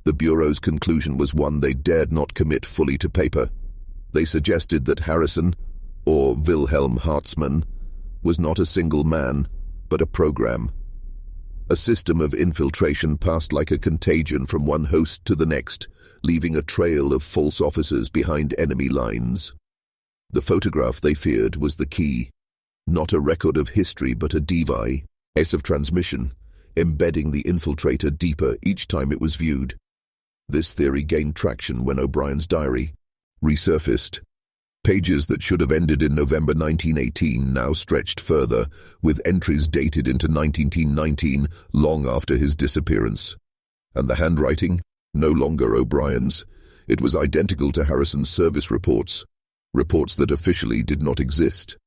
The Bureau's conclusion was one they dared not commit fully to paper. They suggested that Harrison, or Wilhelm Hartmann, was not a single man, but a program. A system of infiltration passed like a contagion from one host to the next, leaving a trail of false officers behind enemy lines. The photograph, they feared, was the key. Not a record of history, but a device of transmission, embedding the infiltrator deeper each time it was viewed. This theory gained traction when O'Brien's diary resurfaced. Pages that should have ended in November 1918 now stretched further, with entries dated into 1919, long after his disappearance. And the handwriting? No longer O'Brien's. It was identical to Harrison's service reports that officially did not exist.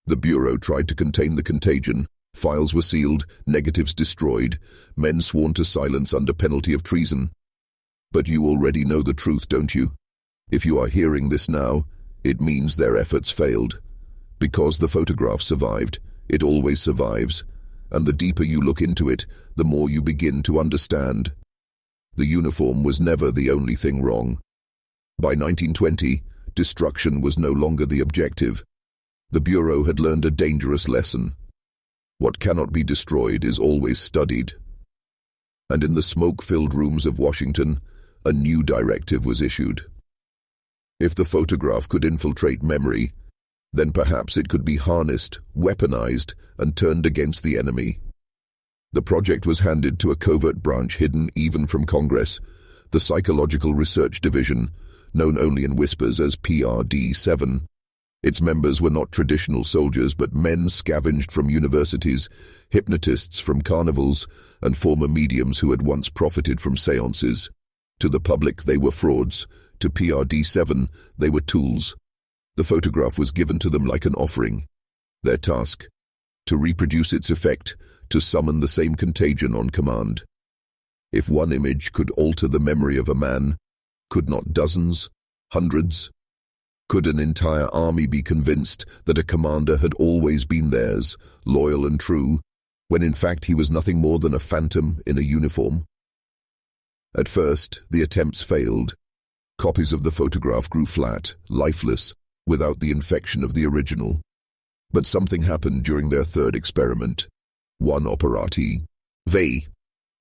The Bureau tried to contain the contagion. Files were sealed, negatives destroyed, men sworn to silence under penalty of treason. But you already know the truth, don't you? If you are hearing this now, it means their efforts failed. Because the photograph survived, it always survives, and the deeper you look into it, the more you begin to understand. The uniform was never the only thing wrong. By 1920, destruction was no longer the objective. The Bureau had learned a dangerous lesson. What cannot be destroyed is always studied. And in the smoke-filled rooms of Washington, a new directive was issued. If the photograph could infiltrate memory, then perhaps it could be harnessed, weaponized, and turned against the enemy. The project was handed to a covert branch hidden even from Congress, the Psychological Research Division, known only in whispers as PRD-7. Its members were not traditional soldiers, but men scavenged from universities, hypnotists from carnivals, and former mediums who had once profited from seances. To the public, they were frauds. To PRD-7, they were tools. The photograph was given to them like an offering. Their task: to reproduce its effect, to summon the same contagion on command. If one image could alter the memory of a man, could not dozens, hundreds? Could an entire army be convinced that a commander had always been theirs, loyal and true, when in fact he was nothing more than a phantom in a uniform? At first, the attempts failed. Copies of the photograph grew flat, lifeless, without the infection of the original. But something happened during their third experiment. One operati, V,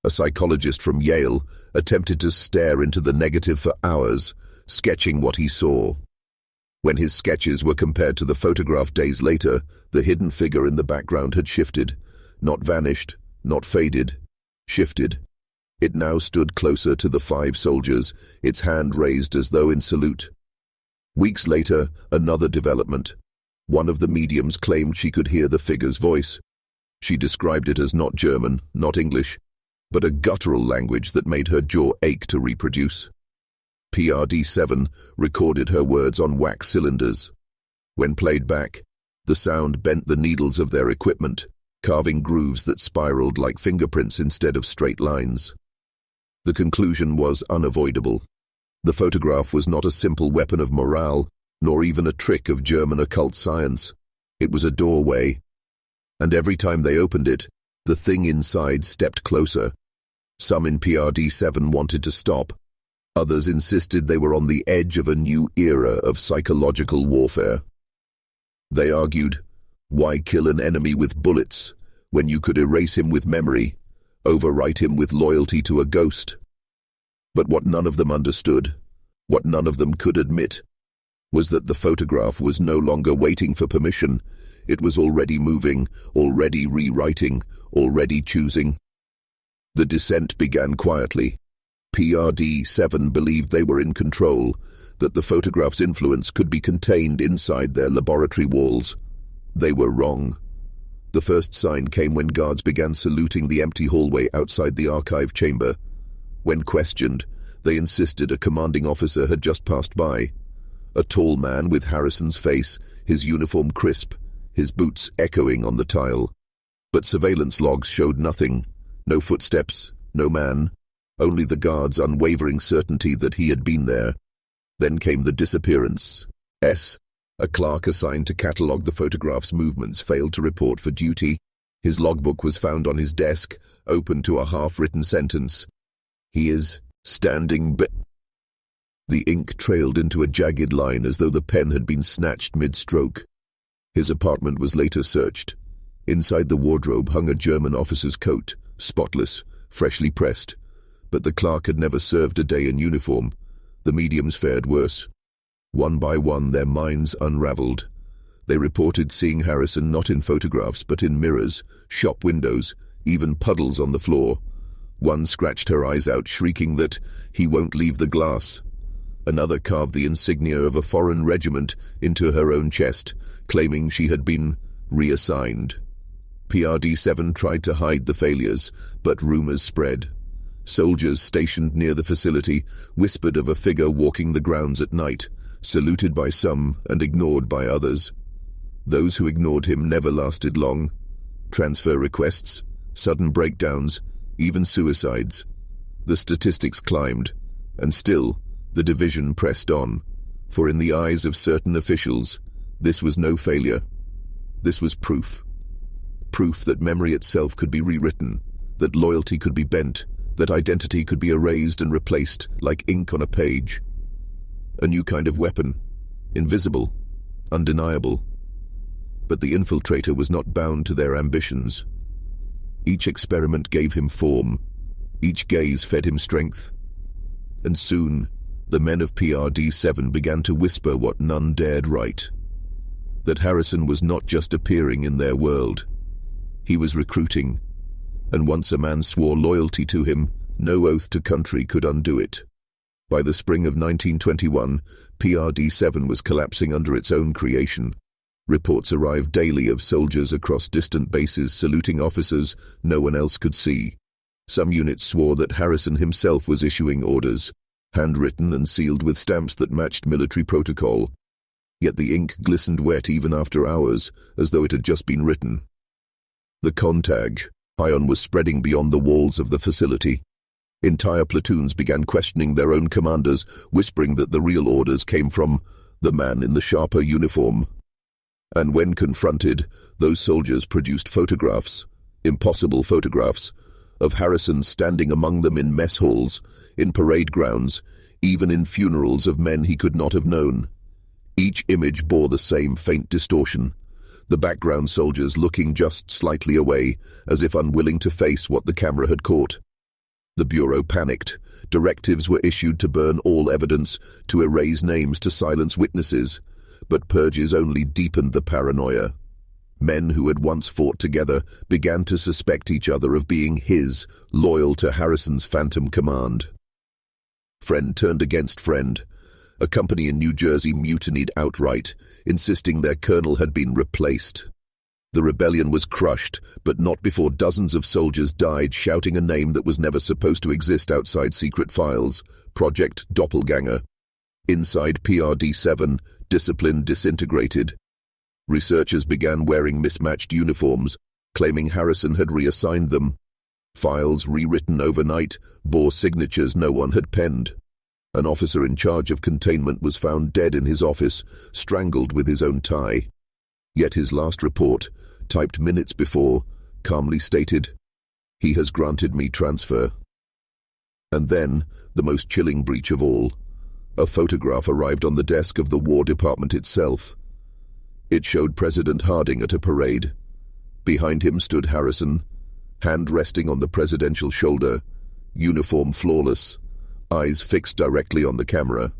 a psychologist from Yale, attempted to stare into the negative for hours, sketching what he saw. When his sketches were compared to the photograph days later, the hidden figure in the background had shifted, not vanished, not faded, shifted. It now stood closer to the 5 soldiers, its hand raised as though in salute. Weeks later, another development. One of the mediums claimed she could hear the figure's voice. She described it as not German, not English, but a guttural language that made her jaw ache to reproduce. PRD-7 recorded her words on wax cylinders. When played back, the sound bent the needles of their equipment, carving grooves that spiraled like fingerprints instead of straight lines. The conclusion was unavoidable. The photograph was not a simple weapon of morale, nor even a trick of German occult science. It was a doorway, and every time they opened it, the thing inside stepped closer. Some in PRD-7 wanted to stop. Others insisted they were on the edge of a new era of psychological warfare. They argued, why kill an enemy with bullets when you could erase him with memory, overwrite him with loyalty to a ghost? But what none of them understood, what none of them could admit, was that the photograph was no longer waiting for permission. It was already moving, already rewriting, already choosing. The descent began quietly. PRD-7 believed they were in control, that the photograph's influence could be contained inside their laboratory walls. They were wrong. The first sign came when guards began saluting the empty hallway outside the archive chamber. When questioned, they insisted a commanding officer had just passed by. A tall man with Harrison's face, his uniform crisp, his boots echoing on the tile. But surveillance logs showed nothing. No footsteps, no man. Only the guard's unwavering certainty that he had been there. Then came the disappearance. A clerk assigned to catalogue the photograph's movements failed to report for duty. His logbook was found on his desk, open to a half-written sentence. He is standing The ink trailed into a jagged line as though the pen had been snatched mid-stroke. His apartment was later searched. Inside the wardrobe hung a German officer's coat, spotless, freshly pressed. But the clerk had never served a day in uniform. The mediums fared worse. One by one, their minds unraveled. They reported seeing Harrison not in photographs but in mirrors, shop windows, even puddles on the floor. One scratched her eyes out, shrieking that he won't leave the glass. Another carved the insignia of a foreign regiment into her own chest, claiming she had been reassigned. PRD-7 tried to hide the failures, but rumors spread. Soldiers stationed near the facility whispered of a figure walking the grounds at night, saluted by some and ignored by others. Those who ignored him never lasted long. Transfer requests, sudden breakdowns, even suicides. The statistics climbed, and still, the division pressed on, for in the eyes of certain officials, this was no failure. This was proof. Proof that memory itself could be rewritten, that loyalty could be bent, that identity could be erased and replaced like ink on a page. A new kind of weapon, invisible, undeniable. But the infiltrator was not bound to their ambitions. Each experiment gave him form, each gaze fed him strength. And soon, the men of PRD-7 began to whisper what none dared write. That Harrison was not just appearing in their world. He was recruiting, and once a man swore loyalty to him, no oath to country could undo it. By the spring of 1921, PRD-7 was collapsing under its own creation. Reports arrived daily of soldiers across distant bases saluting officers no one else could see. Some units swore that Harrison himself was issuing orders, handwritten and sealed with stamps that matched military protocol. Yet the ink glistened wet even after hours, as though it had just been written. The contagion was spreading beyond the walls of the facility. Entire platoons began questioning their own commanders, whispering that the real orders came from the man in the sharper uniform. And when confronted, those soldiers produced photographs, impossible photographs, of Harrison standing among them in mess halls, in parade grounds, even in funerals of men he could not have known. Each image bore the same faint distortion, the background soldiers looking just slightly away, as if unwilling to face what the camera had caught. The Bureau panicked. Directives were issued to burn all evidence, to erase names, to silence witnesses. But purges only deepened the paranoia. Men who had once fought together began to suspect each other of being loyal to Harrison's phantom command. Friend turned against friend. A company in New Jersey mutinied outright, insisting their colonel had been replaced. The rebellion was crushed, but not before dozens of soldiers died shouting a name that was never supposed to exist outside secret files: Project Doppelganger. Inside PRD-7, discipline disintegrated. Researchers began wearing mismatched uniforms, claiming Harrison had reassigned them. Files rewritten overnight bore signatures no one had penned. An officer in charge of containment was found dead in his office, strangled with his own tie. Yet his last report, typed minutes before, calmly stated, "He has granted me transfer." And then, the most chilling breach of all, a photograph arrived on the desk of the War Department itself. It showed President Harding at a parade. Behind him stood Harrison, hand resting on the presidential shoulder, uniform flawless, eyes fixed directly on the camera.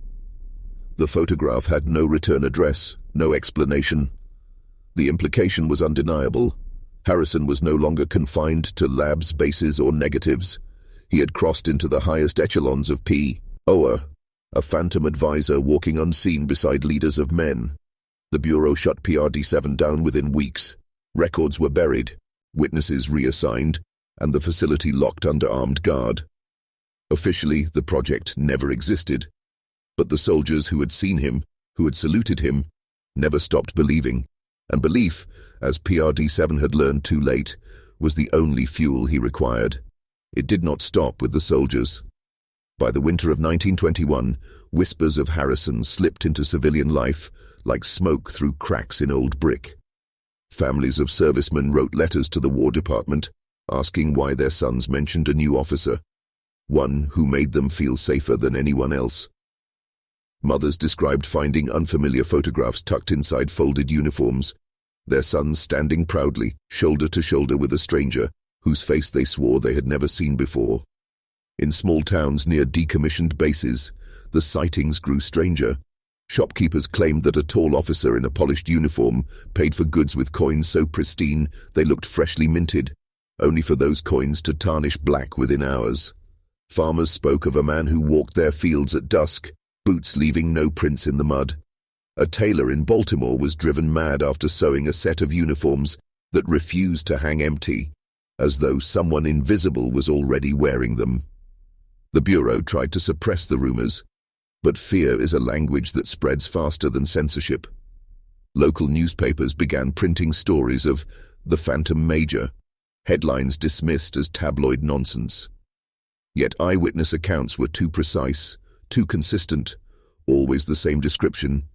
The photograph had no return address, no explanation. The implication was undeniable. Harrison was no longer confined to labs, bases, or negatives. He had crossed into the highest echelons of P.O.A., a phantom advisor walking unseen beside leaders of men. The Bureau shut PRD-7 down within weeks. Records were buried, witnesses reassigned, and the facility locked under armed guard. Officially, the project never existed. But the soldiers who had seen him, who had saluted him, never stopped believing. And belief, as PRD-7 had learned too late, was the only fuel he required. It did not stop with the soldiers. By the winter of 1921, whispers of Harrison slipped into civilian life like smoke through cracks in old brick. Families of servicemen wrote letters to the War Department, asking why their sons mentioned a new officer, one who made them feel safer than anyone else. Mothers described finding unfamiliar photographs tucked inside folded uniforms, their sons standing proudly, shoulder to shoulder with a stranger, whose face they swore they had never seen before. In small towns near decommissioned bases, the sightings grew stranger. Shopkeepers claimed that a tall officer in a polished uniform paid for goods with coins so pristine they looked freshly minted, only for those coins to tarnish black within hours. Farmers spoke of a man who walked their fields at dusk, boots leaving no prints in the mud. A tailor in Baltimore was driven mad after sewing a set of uniforms that refused to hang empty, as though someone invisible was already wearing them. The Bureau tried to suppress the rumors, but fear is a language that spreads faster than censorship. Local newspapers began printing stories of the Phantom Major, headlines dismissed as tabloid nonsense. Yet eyewitness accounts were too precise, too consistent, always the same description: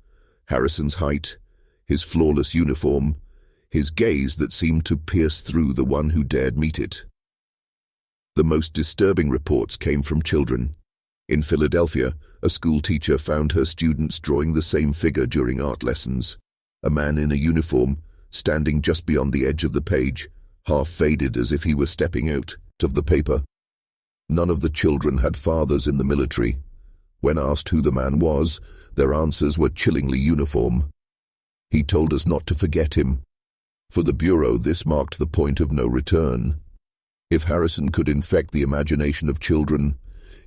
Harrison's height, his flawless uniform, his gaze that seemed to pierce through the one who dared meet it. The most disturbing reports came from children. In Philadelphia, a school teacher found her students drawing the same figure during art lessons, a man in a uniform, standing just beyond the edge of the page, half faded as if he were stepping out of the paper. None of the children had fathers in the military. When asked who the man was, their answers were chillingly uniform. He told us not to forget him. For the Bureau, this marked the point of no return. If Harrison could infect the imagination of children,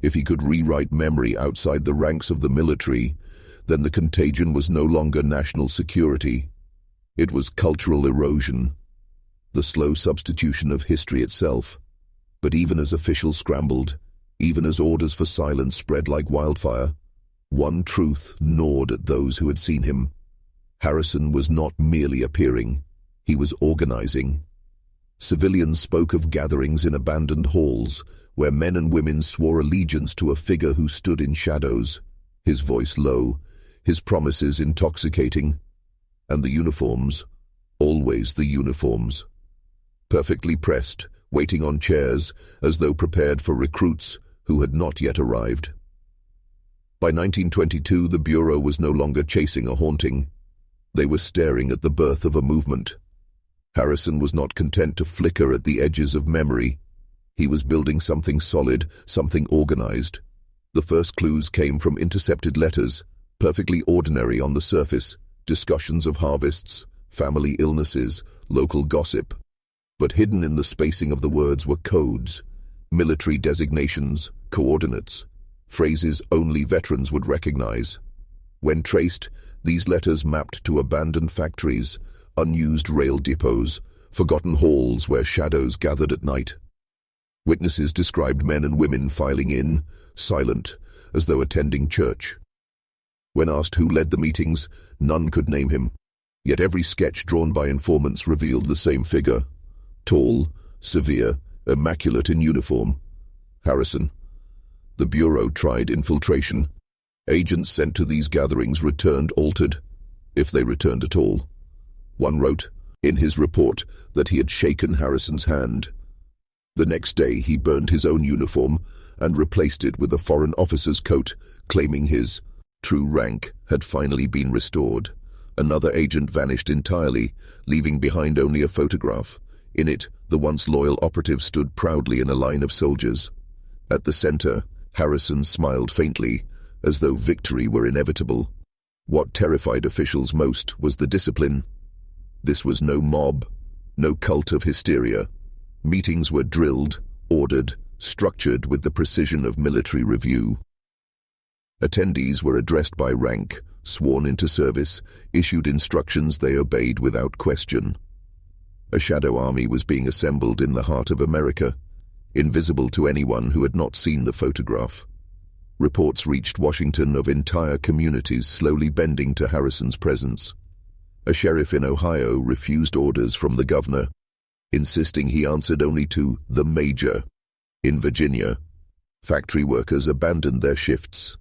if he could rewrite memory outside the ranks of the military, then the contagion was no longer national security. It was cultural erosion, the slow substitution of history itself. But even as officials scrambled, even as orders for silence spread like wildfire, one truth gnawed at those who had seen him. Harrison was not merely appearing, he was organizing. Civilians spoke of gatherings in abandoned halls, where men and women swore allegiance to a figure who stood in shadows, his voice low, his promises intoxicating. And the uniforms, always the uniforms. Perfectly pressed, waiting on chairs, as though prepared for recruits who had not yet arrived. By 1922, the Bureau was no longer chasing a haunting. They were staring at the birth of a movement. Harrison was not content to flicker at the edges of memory. He was building something solid, something organized. The first clues came from intercepted letters, perfectly ordinary on the surface, discussions of harvests, family illnesses, local gossip. But hidden in the spacing of the words were codes, military designations, coordinates, phrases only veterans would recognize. When traced, these letters mapped to abandoned factories, unused rail depots, forgotten halls where shadows gathered at night. Witnesses described men and women filing in, silent, as though attending church. When asked who led the meetings, none could name him. Yet every sketch drawn by informants revealed the same figure. Tall, severe, immaculate in uniform. Harrison. The Bureau tried infiltration. Agents sent to these gatherings returned altered, if they returned at all. One wrote, in his report, that he had shaken Harrison's hand. The next day he burned his own uniform and replaced it with a foreign officer's coat, claiming his true rank had finally been restored. Another agent vanished entirely, leaving behind only a photograph. In it, the once loyal operative stood proudly in a line of soldiers. At the center, Harrison smiled faintly, as though victory were inevitable. What terrified officials most was the discipline. This was no mob, no cult of hysteria. Meetings were drilled, ordered, structured with the precision of military review. Attendees were addressed by rank, sworn into service, issued instructions they obeyed without question. A shadow army was being assembled in the heart of America, invisible to anyone who had not seen the photograph. Reports reached Washington of entire communities slowly bending to Harrison's presence. A sheriff in Ohio refused orders from the governor, insisting he answered only to the major. In Virginia, factory workers abandoned their shifts,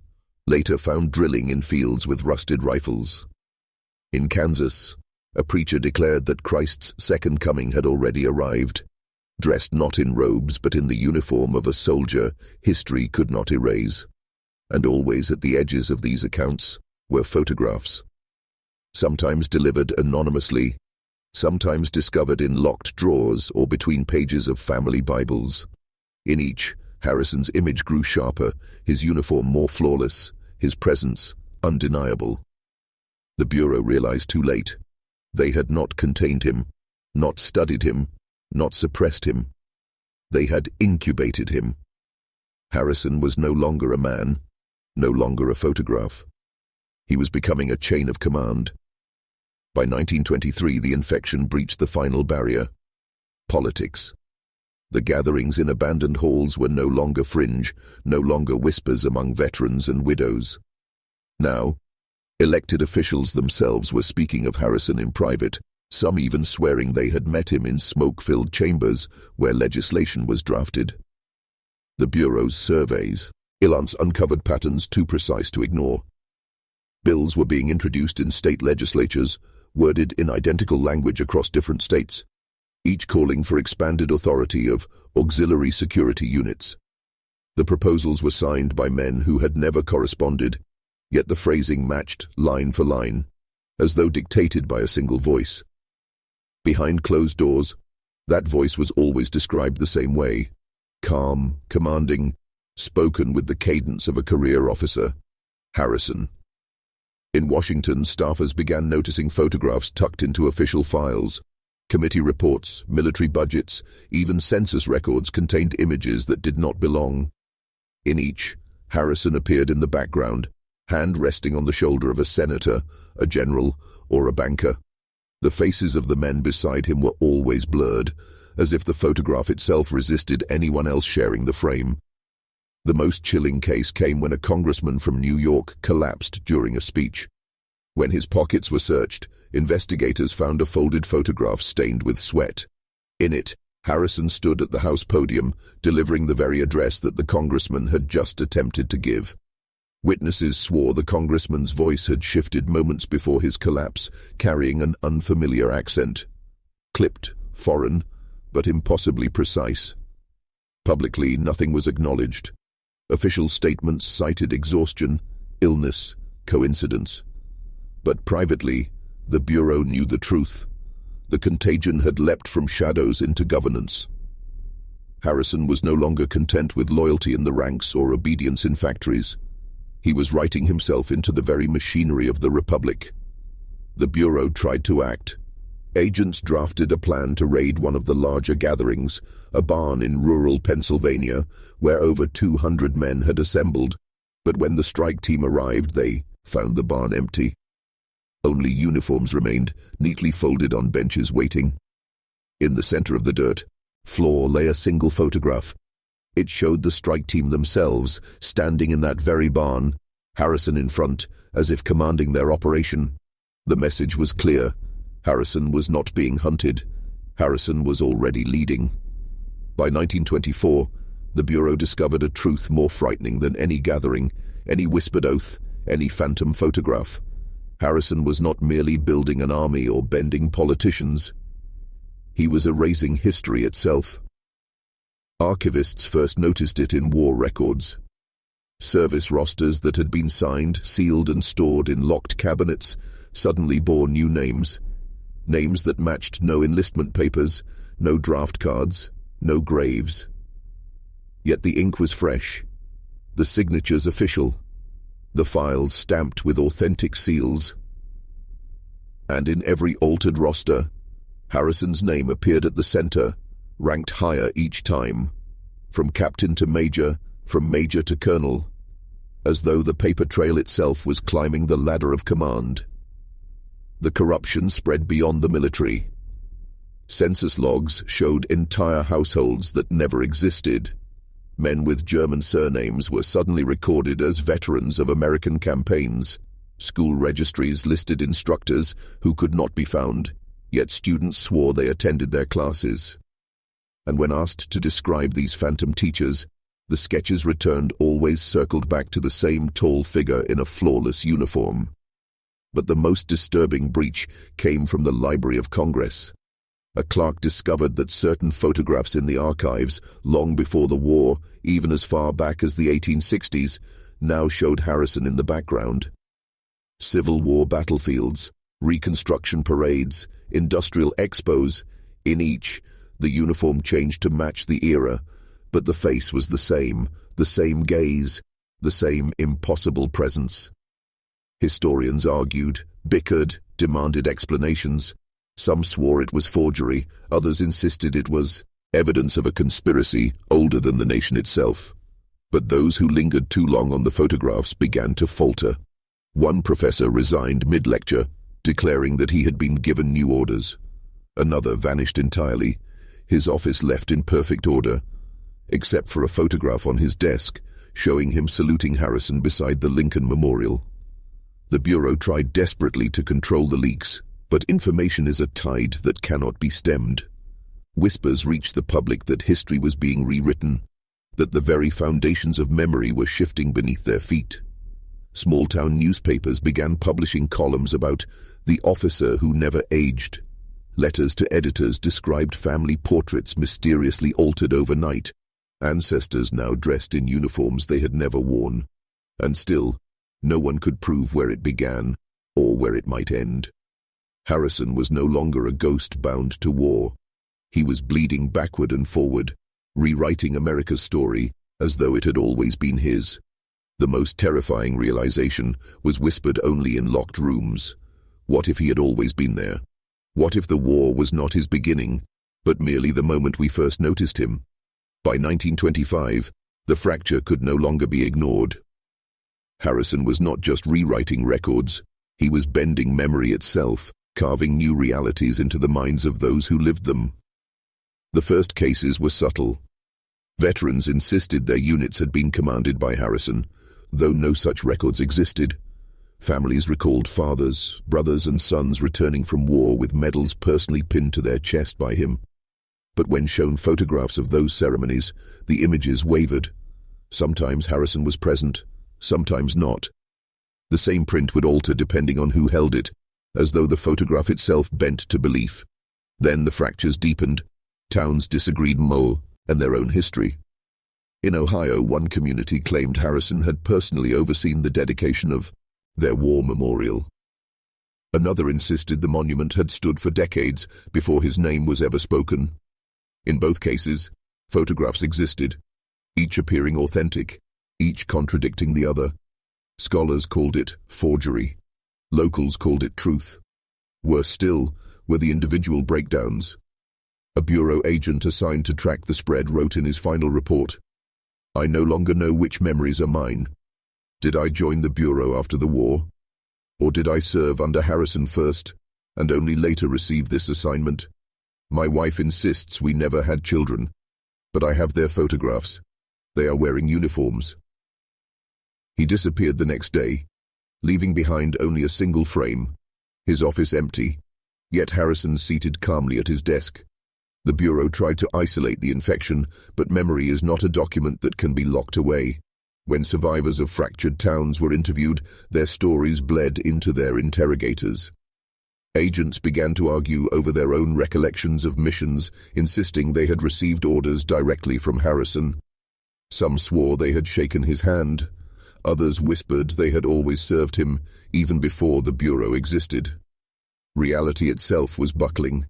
later found drilling in fields with rusted rifles. In Kansas, a preacher declared that Christ's second coming had already arrived. Dressed not in robes but in the uniform of a soldier, history could not erase. And always at the edges of these accounts were photographs. Sometimes delivered anonymously, sometimes discovered in locked drawers or between pages of family Bibles. In each, Harrison's image grew sharper, his uniform more flawless, his presence undeniable. The Bureau realized too late. They had not contained him, not studied him, not suppressed him. They had incubated him. Harrison was no longer a man, no longer a photograph. He was becoming a chain of command. By 1923, the infection breached the final barrier: politics. The gatherings in abandoned halls were no longer fringe, no longer whispers among veterans and widows. Now, elected officials themselves were speaking of Harrison in private, some even swearing they had met him in smoke-filled chambers where legislation was drafted. The Bureau's surveys uncovered patterns too precise to ignore. Bills were being introduced in state legislatures, worded in identical language across different states, each calling for expanded authority of auxiliary security units. The proposals were signed by men who had never corresponded, yet the phrasing matched line for line, as though dictated by a single voice. Behind closed doors, that voice was always described the same way: calm, commanding, spoken with the cadence of a career officer: Harrison. In Washington, staffers began noticing photographs tucked into official files. Committee reports, military budgets, even census records contained images that did not belong. In each, Harrison appeared in the background, hand resting on the shoulder of a senator, a general, or a banker. The faces of the men beside him were always blurred, as if the photograph itself resisted anyone else sharing the frame. The most chilling case came when a congressman from New York collapsed during a speech. When his pockets were searched, investigators found a folded photograph stained with sweat. In it, Harrison stood at the House podium, delivering the very address that the congressman had just attempted to give. Witnesses swore the congressman's voice had shifted moments before his collapse, carrying an unfamiliar accent. Clipped, foreign, but impossibly precise. Publicly, nothing was acknowledged. Official statements cited exhaustion, illness, coincidence. But privately, the Bureau knew the truth. The contagion had leapt from shadows into governance. Harrison was no longer content with loyalty in the ranks or obedience in factories. He was writing himself into the very machinery of the Republic. The Bureau tried to act. Agents drafted a plan to raid one of the larger gatherings, a barn in rural Pennsylvania, where over 200 men had assembled. But when the strike team arrived, they found the barn empty. Only uniforms remained, neatly folded on benches waiting. In the center of the dirt floor lay a single photograph. It showed the strike team themselves, standing in that very barn, Harrison in front, as if commanding their operation. The message was clear. Harrison was not being hunted. Harrison was already leading. By 1924, the Bureau discovered a truth more frightening than any gathering, any whispered oath, any phantom photograph. Harrison was not merely building an army or bending politicians. He was erasing history itself. Archivists first noticed it in war records. Service rosters that had been signed, sealed, and stored in locked cabinets suddenly bore new names. Names that matched no enlistment papers, no draft cards, no graves. Yet the ink was fresh, the signatures official, the files stamped with authentic seals. And in every altered roster, Harrison's name appeared at the center, ranked higher each time, from captain to major, from major to colonel, as though the paper trail itself was climbing the ladder of command. The corruption spread beyond the military. Census logs showed entire households that never existed. Men with German surnames were suddenly recorded as veterans of American campaigns. School registries listed instructors who could not be found, yet students swore they attended their classes. And when asked to describe these phantom teachers, the sketches returned always circled back to the same tall figure in a flawless uniform. But the most disturbing breach came from the Library of Congress. A clerk discovered that certain photographs in the archives, long before the war, even as far back as the 1860s, now showed Harrison in the background. Civil War battlefields, reconstruction parades, industrial expos. In each, the uniform changed to match the era, but the face was the same gaze, the same impossible presence. Historians argued, bickered, demanded explanations. Some swore it was forgery, others insisted it was evidence of a conspiracy older than the nation itself. But those who lingered too long on the photographs began to falter. One professor resigned mid-lecture, declaring that he had been given new orders. Another vanished entirely, his office left in perfect order, except for a photograph on his desk showing him saluting Harrison beside the Lincoln Memorial. The Bureau tried desperately to control the leaks, but information is a tide that cannot be stemmed. Whispers reached the public that history was being rewritten, that the very foundations of memory were shifting beneath their feet. Small-town newspapers began publishing columns about the officer who never aged. Letters to editors described family portraits mysteriously altered overnight, ancestors now dressed in uniforms they had never worn. And still, no one could prove where it began or where it might end. Harrison was no longer a ghost bound to war. He was bleeding backward and forward, rewriting America's story as though it had always been his. The most terrifying realization was whispered only in locked rooms. What if he had always been there? What if the war was not his beginning, but merely the moment we first noticed him? By 1925, the fracture could no longer be ignored. Harrison was not just rewriting records, he was bending memory itself, carving new realities into the minds of those who lived them. The first cases were subtle. Veterans insisted their units had been commanded by Harrison, though no such records existed. Families recalled fathers, brothers and sons returning from war with medals personally pinned to their chest by him. But when shown photographs of those ceremonies, the images wavered. Sometimes Harrison was present, sometimes not. The same print would alter depending on who held it, as though the photograph itself bent to belief. Then the fractures deepened. Towns disagreed more, and their own history. In Ohio, one community claimed Harrison had personally overseen the dedication of their war memorial. Another insisted the monument had stood for decades before his name was ever spoken. In both cases, photographs existed, each appearing authentic, each contradicting the other. Scholars called it forgery. Locals called it truth. Worse still were the individual breakdowns. A Bureau agent assigned to track the spread wrote in his final report, "I no longer know which memories are mine. Did I join the Bureau after the war? Or did I serve under Harrison first, and only later receive this assignment? My wife insists we never had children, but I have their photographs. They are wearing uniforms." He disappeared the next day, leaving behind only a single frame, his office empty, yet Harrison seated calmly at his desk. The Bureau tried to isolate the infection, but memory is not a document that can be locked away. When survivors of fractured towns were interviewed, their stories bled into their interrogators. Agents began to argue over their own recollections of missions, insisting they had received orders directly from Harrison. Some swore they had shaken his hand. Others whispered they had always served him, even before the Bureau existed. Reality itself was buckling.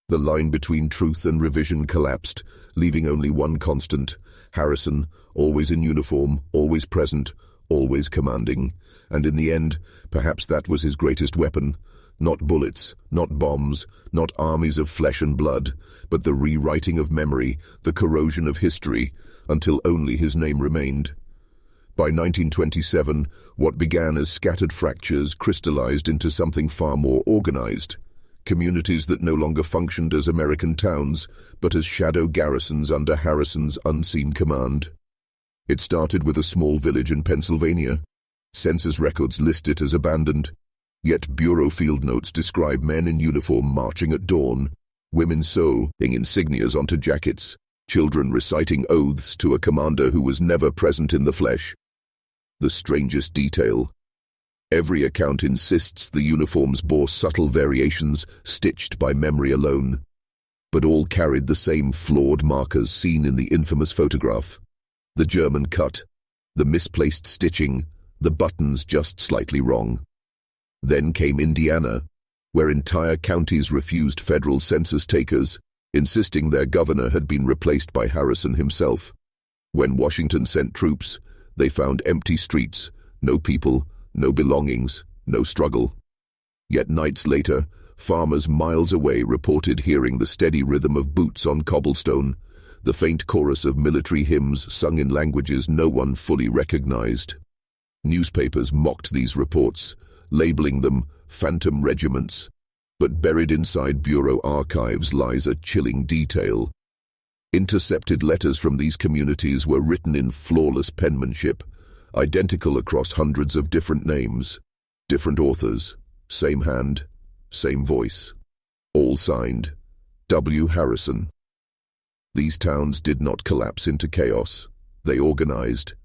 The line between truth and revision collapsed, leaving only one constant: Harrison, always in uniform, always present, always commanding. And in the end, perhaps that was his greatest weapon. Not bullets, not bombs, not armies of flesh and blood, but the rewriting of memory, the corrosion of history, until only his name remained. By 1927, what began as scattered fractures crystallized into something far more organized. Communities that no longer functioned as American towns, but as shadow garrisons under Harrison's unseen command. It started with a small village in Pennsylvania. Census records list it as abandoned. Yet Bureau field notes describe men in uniform marching at dawn, women sewing insignias onto jackets, children reciting oaths to a commander who was never present in the flesh. The strangest detail: every account insists the uniforms bore subtle variations stitched by memory alone, but all carried the same flawed markers seen in the infamous photograph. The German cut, the misplaced stitching, the buttons just slightly wrong. Then came Indiana, where entire counties refused federal census takers, insisting their governor had been replaced by Harrison himself. When Washington sent troops, they found empty streets, no people, no belongings, no struggle. Yet nights later, farmers miles away reported hearing the steady rhythm of boots on cobblestone, the faint chorus of military hymns sung in languages no one fully recognized. Newspapers mocked these reports, labeling them phantom regiments, but buried inside Bureau archives lies a chilling detail. Intercepted letters from these communities were written in flawless penmanship, identical across hundreds of different names, different authors, same hand, same voice, all signed W. Harrison. These towns did not collapse into chaos. They organized.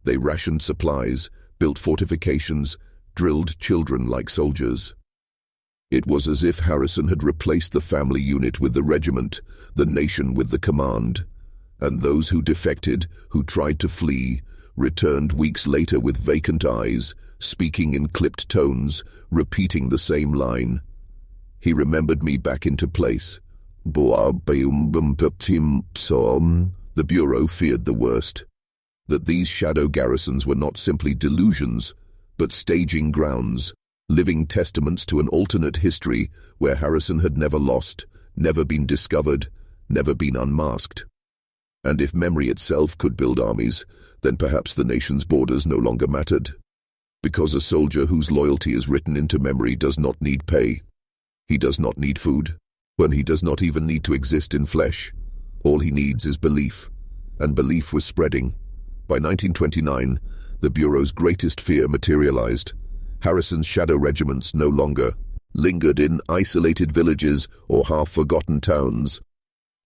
They rationed supplies, built fortifications, drilled children like soldiers. It was as if Harrison had replaced the family unit with the regiment, the nation with the command. And those who defected, who tried to flee, returned weeks later with vacant eyes, speaking in clipped tones, repeating the same line. He remembered me back into place. The Bureau feared the worst. That these shadow garrisons were not simply delusions, but staging grounds, living testaments to an alternate history where Harrison had never lost, never been discovered, never been unmasked. And if memory itself could build armies, then perhaps the nation's borders no longer mattered. Because a soldier whose loyalty is written into memory does not need pay. He does not need food, when he does not even need to exist in flesh. All he needs is belief, and belief was spreading. By 1929, the Bureau's greatest fear materialized. Harrison's shadow regiments no longer lingered in isolated villages or half-forgotten towns.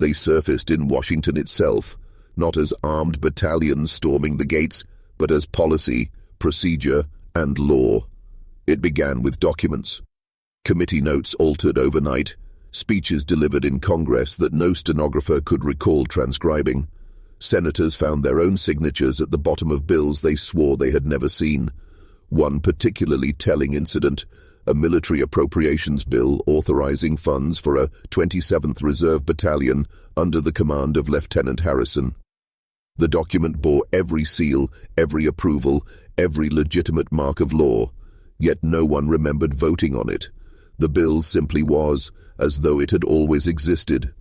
They surfaced in Washington itself, not as armed battalions storming the gates, but as policy, procedure, and law. It began with documents. Committee notes altered overnight, speeches delivered in Congress that no stenographer could recall transcribing. Senators found their own signatures at the bottom of bills they swore they had never seen. One particularly telling incident, a military appropriations bill authorizing funds for a 27th Reserve Battalion under the command of Lieutenant Harrison. The document bore every seal, every approval, every legitimate mark of law, yet no one remembered voting on it. The bill simply was, as though it had always existed.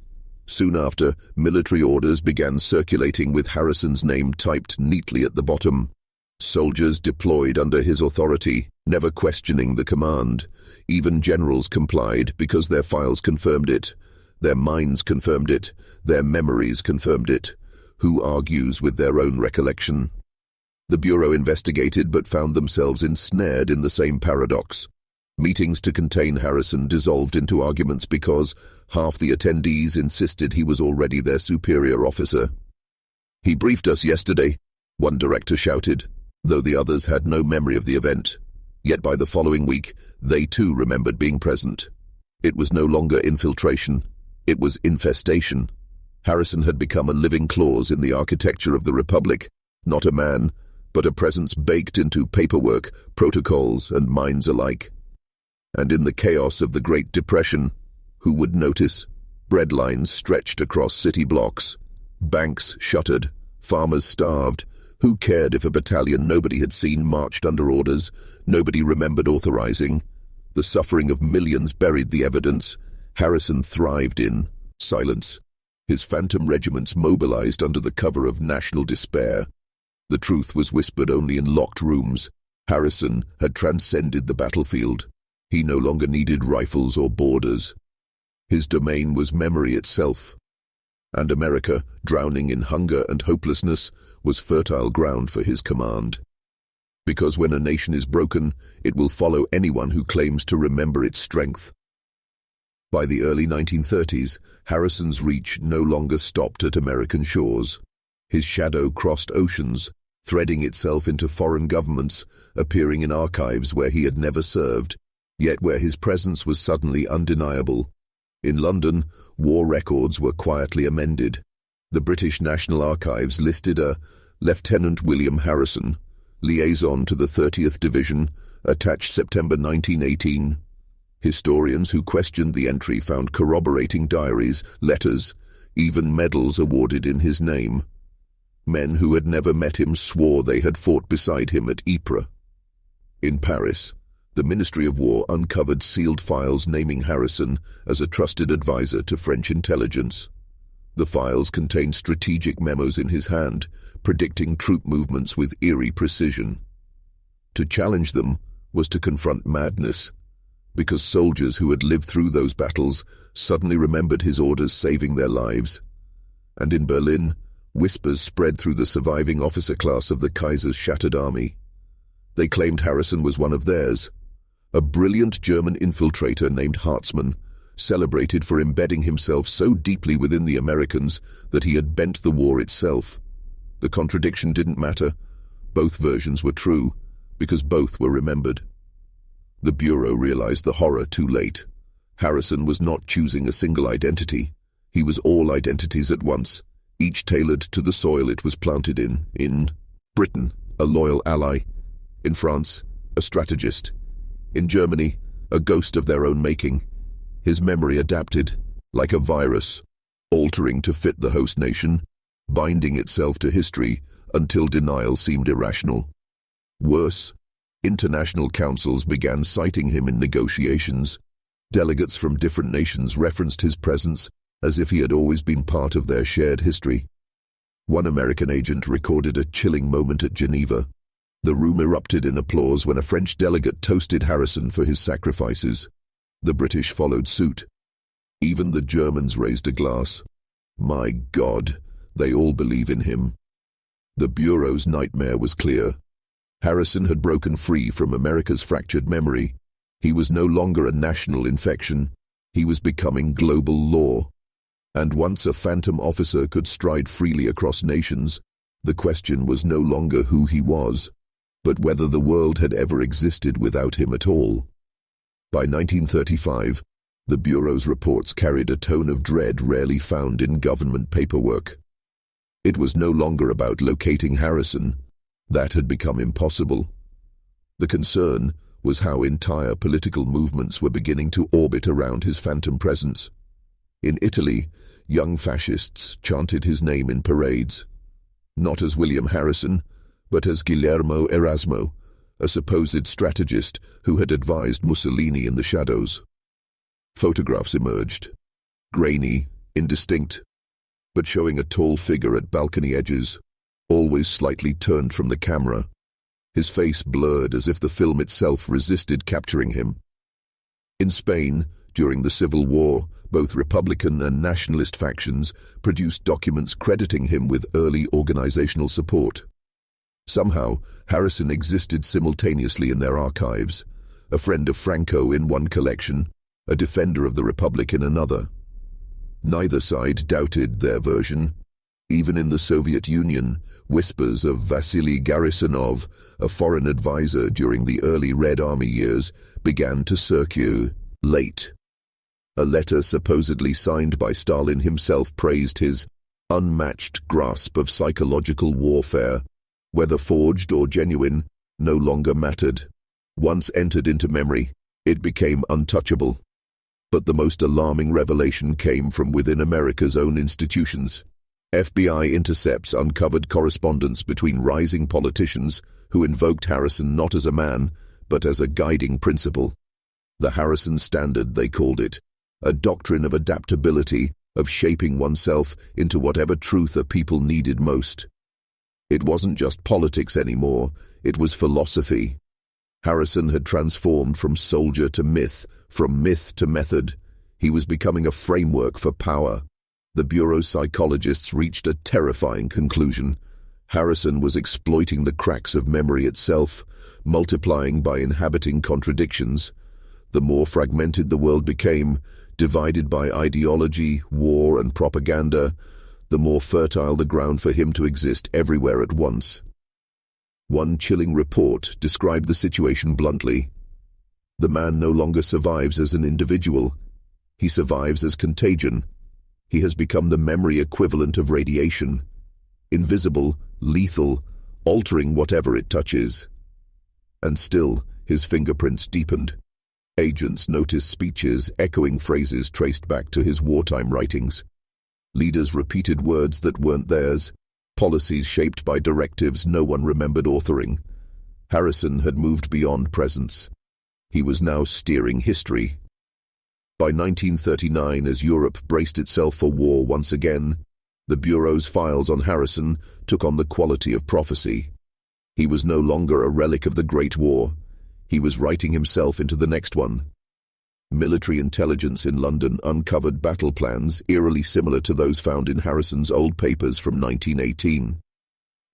Soon after, military orders began circulating with Harrison's name typed neatly at the bottom. Soldiers deployed under his authority, never questioning the command. Even generals complied because their files confirmed it, their minds confirmed it, their memories confirmed it. Who argues with their own recollection? The Bureau investigated but found themselves ensnared in the same paradox. Meetings to contain Harrison dissolved into arguments because half the attendees insisted he was already their superior officer. "He briefed us yesterday," one director shouted, though the others had no memory of the event. Yet by the following week, they too remembered being present. It was no longer infiltration. It was infestation. Harrison had become a living clause in the architecture of the Republic, not a man, but a presence baked into paperwork, protocols, and minds alike. And in the chaos of the Great Depression, who would notice? Bread lines stretched across city blocks. Banks shuttered. Farmers starved. Who cared if a battalion nobody had seen marched under orders, nobody remembered authorizing? The suffering of millions buried the evidence. Harrison thrived in silence. His phantom regiments mobilized under the cover of national despair. The truth was whispered only in locked rooms. Harrison had transcended the battlefield. He no longer needed rifles or borders. His domain was memory itself. And America, drowning in hunger and hopelessness, was fertile ground for his command. Because when a nation is broken, it will follow anyone who claims to remember its strength. By the early 1930s, Harrison's reach no longer stopped at American shores. His shadow crossed oceans, threading itself into foreign governments, appearing in archives where he had never served, yet where his presence was suddenly undeniable. In London, war records were quietly amended. The British National Archives listed a Lieutenant William Harrison, liaison to the 30th Division, attached September 1918. Historians who questioned the entry found corroborating diaries, letters, even medals awarded in his name. Men who had never met him swore they had fought beside him at Ypres. In Paris, the Ministry of War uncovered sealed files naming Harrison as a trusted advisor to French intelligence. The files contained strategic memos in his hand, predicting troop movements with eerie precision. To challenge them was to confront madness, because soldiers who had lived through those battles suddenly remembered his orders saving their lives. And in Berlin, whispers spread through the surviving officer class of the Kaiser's shattered army. They claimed Harrison was one of theirs, a brilliant German infiltrator named Hartwell, celebrated for embedding himself so deeply within the Americans that he had bent the war itself. The contradiction didn't matter. Both versions were true, because both were remembered. The Bureau realized the horror too late. Harrison was not choosing a single identity. He was all identities at once, each tailored to the soil it was planted in. In Britain, a loyal ally. In France, a strategist. In Germany, a ghost of their own making. His memory adapted, like a virus, altering to fit the host nation, binding itself to history until denial seemed irrational. Worse, international councils began citing him in negotiations. Delegates from different nations referenced his presence as if he had always been part of their shared history. One American agent recorded a chilling moment at Geneva. The room erupted in applause when a French delegate toasted Harrison for his sacrifices. The British followed suit. Even the Germans raised a glass. My God, they all believe in him. The Bureau's nightmare was clear. Harrison had broken free from America's fractured memory. He was no longer a national infection. He was becoming global law. And once a phantom officer could stride freely across nations, the question was no longer who he was, but whether the world had ever existed without him at all. By 1935, the Bureau's reports carried a tone of dread rarely found in government paperwork. It was no longer about locating Harrison. That had become impossible. The concern was how entire political movements were beginning to orbit around his phantom presence. In Italy, young fascists chanted his name in parades, not as William Harrison, but as Guillermo Erasmo, a supposed strategist who had advised Mussolini in the shadows. Photographs emerged, grainy, indistinct, but showing a tall figure at balcony edges, always slightly turned from the camera, his face blurred as if the film itself resisted capturing him. In Spain, during the Civil War, both Republican and nationalist factions produced documents crediting him with early organizational support. Somehow, Harrison existed simultaneously in their archives, a friend of Franco in one collection, a defender of the Republic in another. Neither side doubted their version. Even in the Soviet Union, whispers of Vasily Garisonov, a foreign advisor during the early Red Army years, began to circulate. A letter supposedly signed by Stalin himself praised his unmatched grasp of psychological warfare. Whether forged or genuine, no longer mattered. Once entered into memory, it became untouchable. But the most alarming revelation came from within America's own institutions. FBI intercepts uncovered correspondence between rising politicians who invoked Harrison not as a man, but as a guiding principle. The Harrison Standard, they called it, a doctrine of adaptability, of shaping oneself into whatever truth a people needed most. It wasn't just politics anymore, it was philosophy. Harrison had transformed from soldier to myth, from myth to method. He was becoming a framework for power. The Bureau's psychologists reached a terrifying conclusion. Harrison was exploiting the cracks of memory itself, multiplying by inhabiting contradictions. The more fragmented the world became, divided by ideology, war, and propaganda, the more fertile the ground for him to exist everywhere at once. One chilling report described the situation bluntly. The man no longer survives as an individual. He survives as contagion. He has become the memory equivalent of radiation. Invisible, lethal, altering whatever it touches. And still, his fingerprints deepened. Agents noticed speeches echoing phrases traced back to his wartime writings. Leaders repeated words that weren't theirs, policies shaped by directives no one remembered authoring. Harrison had moved beyond presence. He was now steering history. By 1939, as Europe braced itself for war once again, the Bureau's files on Harrison took on the quality of prophecy. He was no longer a relic of the Great War. He was writing himself into the next one. Military intelligence in London uncovered battle plans eerily similar to those found in Harrison's old papers from 1918.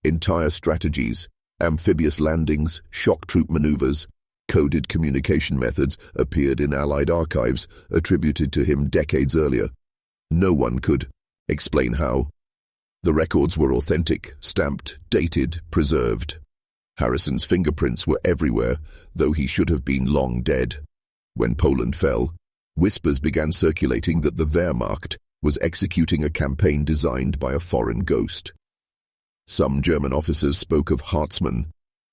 Entire strategies, amphibious landings, shock troop maneuvers, coded communication methods appeared in Allied archives attributed to him decades earlier. No one could explain how. The records were authentic, stamped, dated, preserved. Harrison's fingerprints were everywhere, though he should have been long dead. When Poland fell, whispers began circulating that the Wehrmacht was executing a campaign designed by a foreign ghost. Some German officers spoke of Hartwell,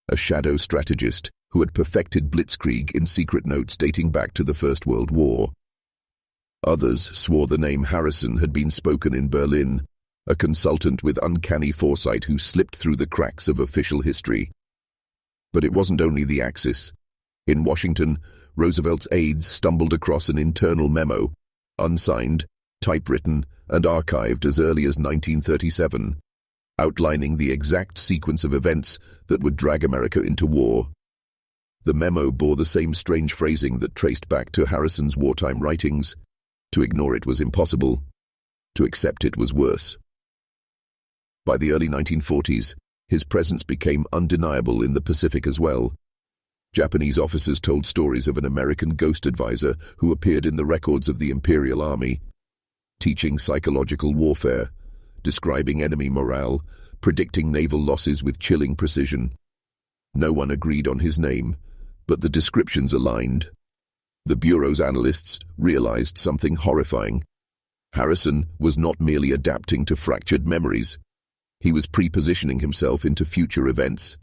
a shadow strategist who had perfected blitzkrieg in secret notes dating back to the First World War. Others swore the name Harrison had been spoken in Berlin, a consultant with uncanny foresight who slipped through the cracks of official history. But it wasn't only the Axis. In Washington, Roosevelt's aides stumbled across an internal memo, unsigned, typewritten, and archived as early as 1937, outlining the exact sequence of events that would drag America into war. The memo bore the same strange phrasing that traced back to Harrison's wartime writings. To ignore it was impossible. To accept it was worse. By the early 1940s, his presence became undeniable in the Pacific as well. Japanese officers told stories of an American ghost advisor who appeared in the records of the Imperial Army, teaching psychological warfare, describing enemy morale, predicting naval losses with chilling precision. No one agreed on his name, but the descriptions aligned. The Bureau's analysts realized something horrifying. Harrison was not merely adapting to fractured memories. He was pre-positioning himself into future events.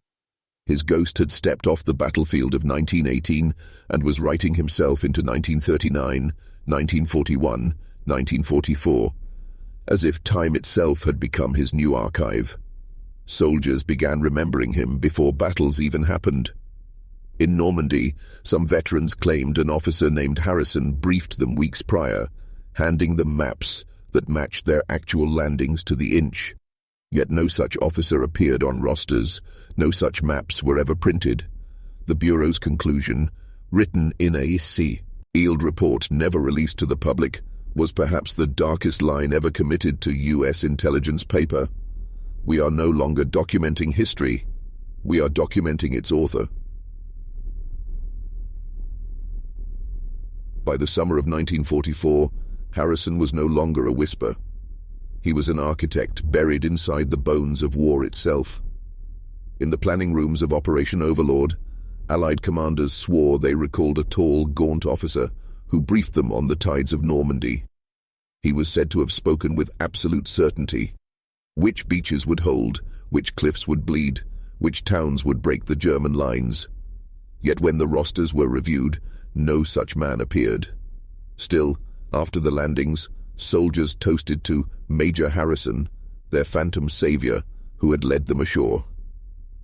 His ghost had stepped off the battlefield of 1918 and was writing himself into 1939, 1941, 1944, as if time itself had become his new archive. Soldiers began remembering him before battles even happened. In Normandy, some veterans claimed an officer named Harrison briefed them weeks prior, handing them maps that matched their actual landings to the inch. Yet no such officer appeared on rosters, no such maps were ever printed. The Bureau's conclusion, written in a sealed report never released to the public, was perhaps the darkest line ever committed to U.S. intelligence paper. We are no longer documenting history. We are documenting its author. By the summer of 1944, Harrison was no longer a whisper. He was an architect buried inside the bones of war itself. In the planning rooms of Operation Overlord, Allied commanders swore they recalled a tall, gaunt officer who briefed them on the tides of Normandy. He was said to have spoken with absolute certainty. Which beaches would hold, which cliffs would bleed, which towns would break the German lines. Yet when the rosters were reviewed, no such man appeared. Still, after the landings, soldiers toasted to Major Harrison, their phantom savior who had led them ashore.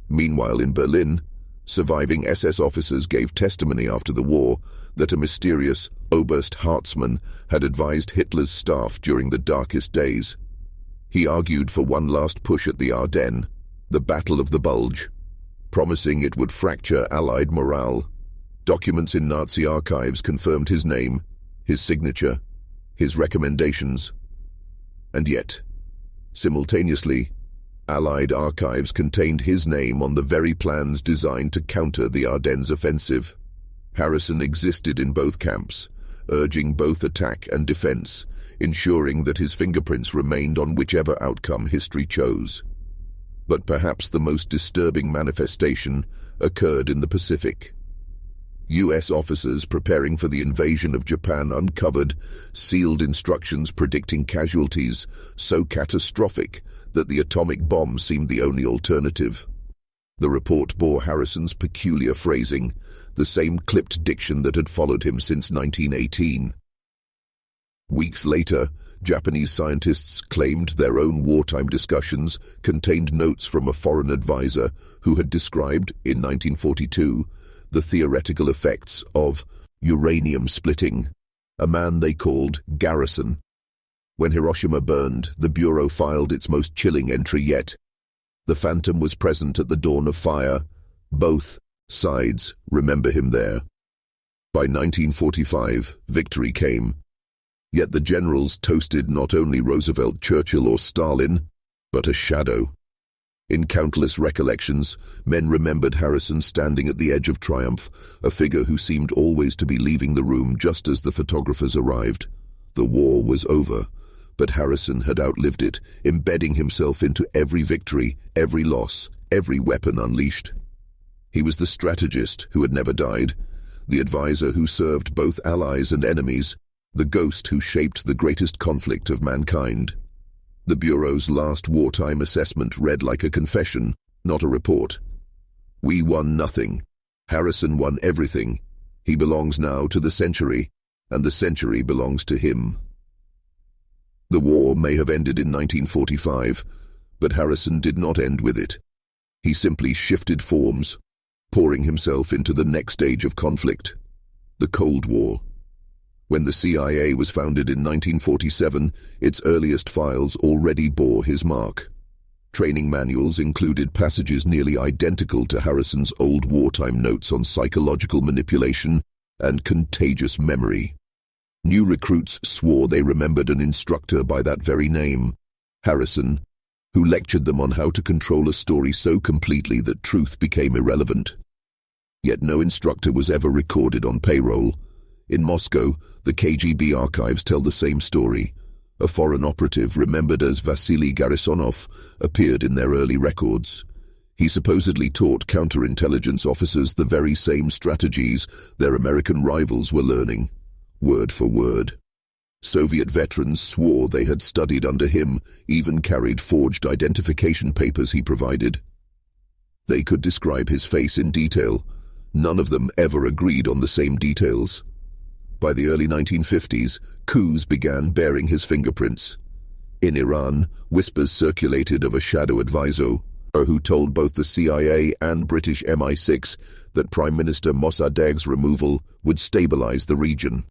Meanwhile in Berlin, surviving SS officers gave testimony after the war that a mysterious Oberst Hartwell had advised Hitler's staff during the darkest days. He argued for one last push at the Ardennes, the Battle of the Bulge, promising it would fracture Allied morale. Documents in Nazi archives confirmed his name, his signature, his recommendations. And yet, simultaneously, Allied archives contained his name on the very plans designed to counter the Ardennes offensive. Harrison existed in both camps, urging both attack and defense, ensuring that his fingerprints remained on whichever outcome history chose. But perhaps the most disturbing manifestation occurred in the Pacific. U.S. officers preparing for the invasion of Japan uncovered sealed instructions predicting casualties so catastrophic that the atomic bomb seemed the only alternative. The report bore Harrison's peculiar phrasing, the same clipped diction that had followed him since 1918. Weeks later, Japanese scientists claimed their own wartime discussions contained notes from a foreign advisor who had described, in 1942, the theoretical effects of uranium splitting, a man they called Garrison. When Hiroshima burned, the Bureau filed its most chilling entry yet. The phantom was present at the dawn of fire. Both sides remember him there. By 1945, victory came. Yet the generals toasted not only Roosevelt, Churchill, or Stalin, but a shadow. In countless recollections, men remembered Harrison standing at the edge of triumph, a figure who seemed always to be leaving the room just as the photographers arrived. The war was over, but Harrison had outlived it, embedding himself into every victory, every loss, every weapon unleashed. He was the strategist who had never died, the advisor who served both allies and enemies, the ghost who shaped the greatest conflict of mankind. The Bureau's last wartime assessment read like a confession, not a report. We won nothing. Harrison won everything. He belongs now to the century, and the century belongs to him. The war may have ended in 1945, but Harrison did not end with it. He simply shifted forms, pouring himself into the next stage of conflict, the Cold War. When the CIA was founded in 1947, its earliest files already bore his mark. Training manuals included passages nearly identical to Harrison's old wartime notes on psychological manipulation and contagious memory. New recruits swore they remembered an instructor by that very name, Harrison, who lectured them on how to control a story so completely that truth became irrelevant. Yet no instructor was ever recorded on payroll. In Moscow, the KGB archives tell the same story. A foreign operative remembered as Vasily Garisonov appeared in their early records. He supposedly taught counterintelligence officers the very same strategies their American rivals were learning, word for word. Soviet veterans swore they had studied under him, even carried forged identification papers he provided. They could describe his face in detail. None of them ever agreed on the same details. By the early 1950s, coups began bearing his fingerprints. In Iran, whispers circulated of a shadow advisor who told both the CIA and British MI6 that Prime Minister Mossadegh's removal would stabilize the region.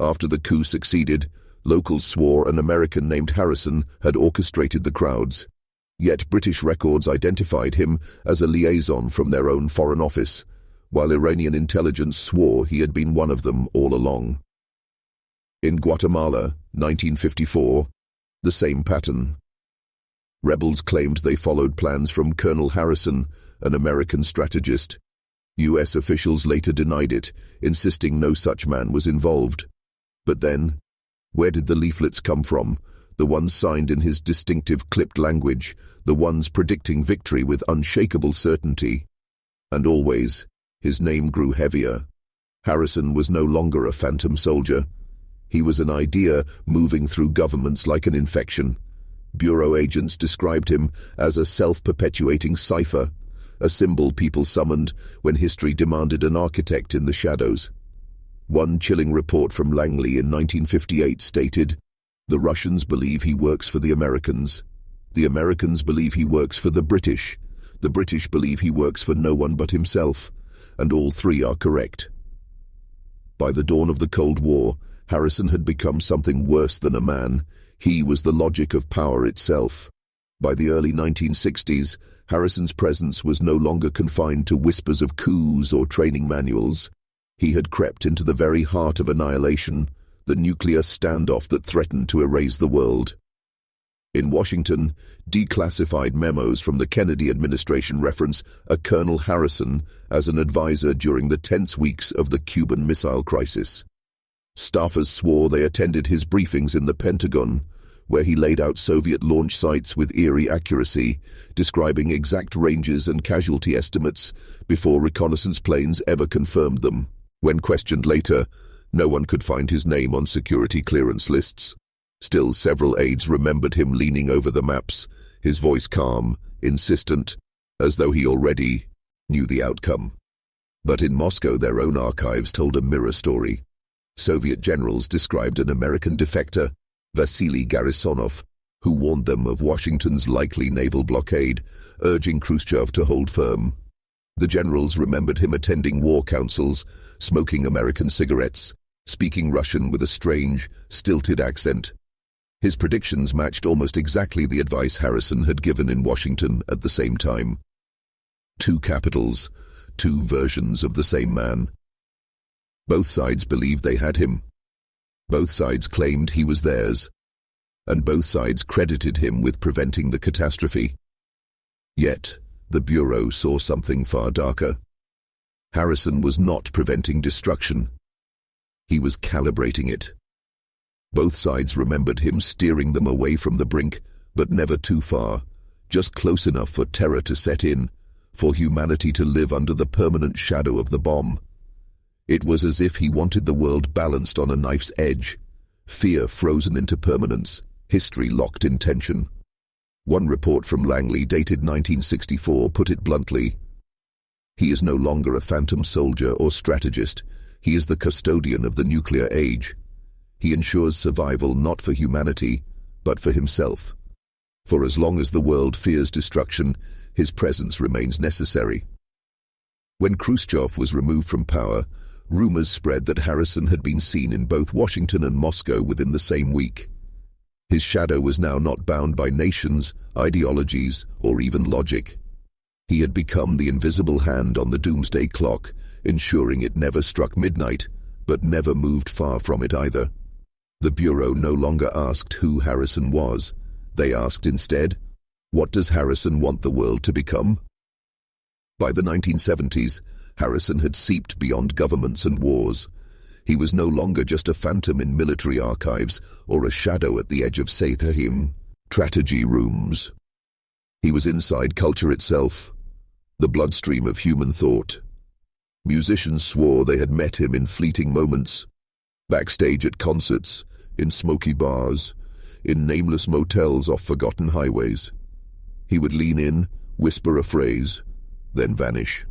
After the coup succeeded, locals swore an American named Harrison had orchestrated the crowds. Yet British records identified him as a liaison from their own foreign office, while Iranian intelligence swore he had been one of them all along. In Guatemala, 1954, the same pattern. Rebels claimed they followed plans from Colonel Harrison, an American strategist. U.S. officials later denied it, insisting no such man was involved. But then, where did the leaflets come from? The ones signed in his distinctive clipped language, the ones predicting victory with unshakable certainty. And always, his name grew heavier. Harrison was no longer a phantom soldier. He was an idea moving through governments like an infection. Bureau agents described him as a self-perpetuating cipher, a symbol people summoned when history demanded an architect in the shadows. One chilling report from Langley in 1958 stated, "The Russians believe he works for the Americans. The Americans believe he works for the British. The British believe he works for no one but himself. And all three are correct." By the dawn of the Cold War, Harrison had become something worse than a man. He was the logic of power itself. By the early 1960s, Harrison's presence was no longer confined to whispers of coups or training manuals. He had crept into the very heart of annihilation, the nuclear standoff that threatened to erase the world. In Washington, declassified memos from the Kennedy administration reference a Colonel Harrison as an advisor during the tense weeks of the Cuban Missile Crisis. Staffers swore they attended his briefings in the Pentagon, where he laid out Soviet launch sites with eerie accuracy, describing exact ranges and casualty estimates before reconnaissance planes ever confirmed them. When questioned later, no one could find his name on security clearance lists. Still, several aides remembered him leaning over the maps, his voice calm, insistent, as though he already knew the outcome. But in Moscow, their own archives told a mirror story. Soviet generals described an American defector, Vasily Garisonov, who warned them of Washington's likely naval blockade, urging Khrushchev to hold firm. The generals remembered him attending war councils, smoking American cigarettes, speaking Russian with a strange, stilted accent. His predictions matched almost exactly the advice Harrison had given in Washington at the same time. Two capitals, two versions of the same man. Both sides believed they had him. Both sides claimed he was theirs. And both sides credited him with preventing the catastrophe. Yet, the Bureau saw something far darker. Harrison was not preventing destruction. He was calibrating it. Both sides remembered him steering them away from the brink, but never too far, just close enough for terror to set in, for humanity to live under the permanent shadow of the bomb. It was as if he wanted the world balanced on a knife's edge, fear frozen into permanence, history locked in tension. One report from Langley, dated 1964, put it bluntly. He is no longer a phantom soldier or strategist. He is the custodian of the nuclear age. He ensures survival not for humanity, but for himself. For as long as the world fears destruction, his presence remains necessary. When Khrushchev was removed from power, rumors spread that Harrison had been seen in both Washington and Moscow within the same week. His shadow was now not bound by nations, ideologies, or even logic. He had become the invisible hand on the doomsday clock, ensuring it never struck midnight, but never moved far from it either. The Bureau no longer asked who Harrison was. They asked instead, what does Harrison want the world to become? By the 1970s, Harrison had seeped beyond governments and wars. He was no longer just a phantom in military archives or a shadow at the edge of Satan strategy rooms. He was inside culture itself, the bloodstream of human thought. Musicians swore they had met him in fleeting moments, backstage at concerts, in smoky bars, in nameless motels off forgotten highways. He would lean in, whisper a phrase, then vanish.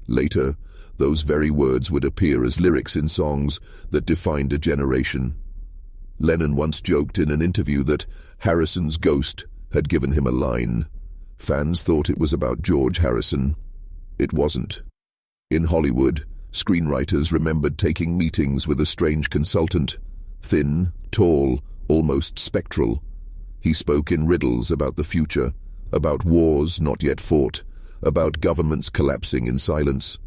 Later, those very words would appear as lyrics in songs that defined a generation. Lennon once joked in an interview that Harrison's ghost had given him a line. Fans thought it was about George Harrison. It wasn't. In Hollywood, screenwriters remembered taking meetings with a strange consultant, thin, tall, almost spectral. He spoke in riddles about the future, about wars not yet fought, about governments collapsing in silence.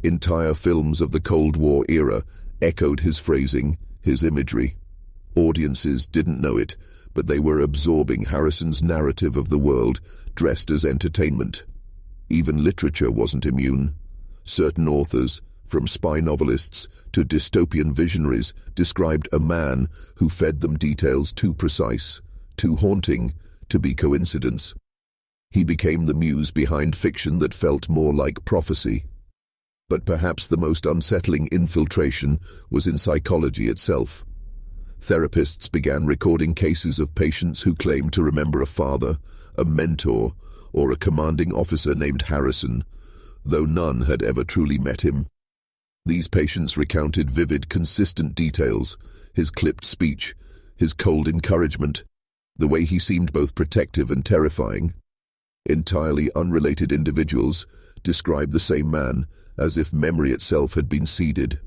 Entire films of the Cold War era echoed his phrasing, his imagery. Audiences didn't know it, but they were absorbing Harrison's narrative of the world, dressed as entertainment. Even literature wasn't immune. Certain authors, from spy novelists to dystopian visionaries, described a man who fed them details too precise, too haunting, to be coincidence. He became the muse behind fiction that felt more like prophecy. But perhaps the most unsettling infiltration was in psychology itself. Therapists began recording cases of patients who claimed to remember a father, a mentor, or a commanding officer named Harrison, though none had ever truly met him. These patients recounted vivid, consistent details, his clipped speech, his cold encouragement, the way he seemed both protective and terrifying. Entirely unrelated individuals described the same man as if memory itself had been seeded.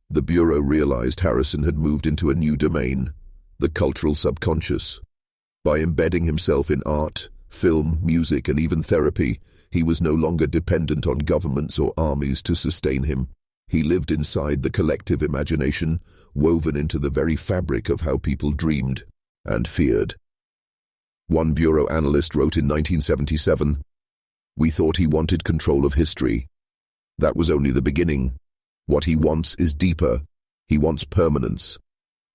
The Bureau realized Harrison had moved into a new domain, the cultural subconscious. By embedding himself in art, film, music, and even therapy, he was no longer dependent on governments or armies to sustain him. He lived inside the collective imagination, woven into the very fabric of how people dreamed and feared. One Bureau analyst wrote in 1977, "We thought he wanted control of history. That was only the beginning. What he wants is deeper. He wants permanence,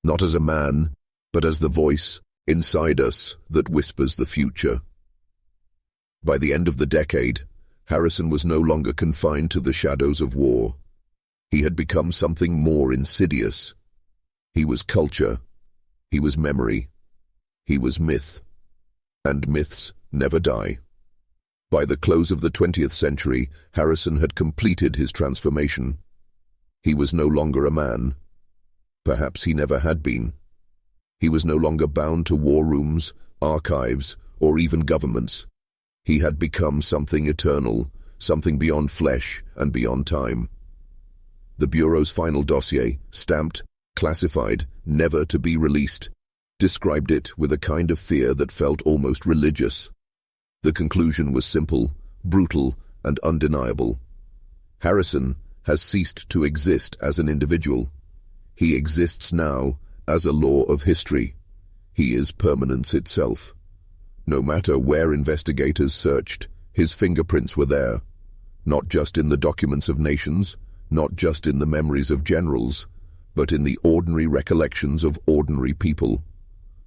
not as a man, but as the voice inside us that whispers the future." By the end of the decade, Harrison was no longer confined to the shadows of war. He had become something more insidious. He was culture. He was memory. He was myth. And myths never die. By the close of the 20th century, Harrison had completed his transformation. He was no longer a man. Perhaps he never had been. He was no longer bound to war rooms, archives, or even governments. He had become something eternal, something beyond flesh and beyond time. The Bureau's final dossier, stamped, classified, never to be released, described it with a kind of fear that felt almost religious. The conclusion was simple, brutal, and undeniable. Harrison has ceased to exist as an individual. He exists now as a law of history. He is permanence itself. No matter where investigators searched, his fingerprints were there, not just in the documents of nations, not just in the memories of generals, but in the ordinary recollections of ordinary people.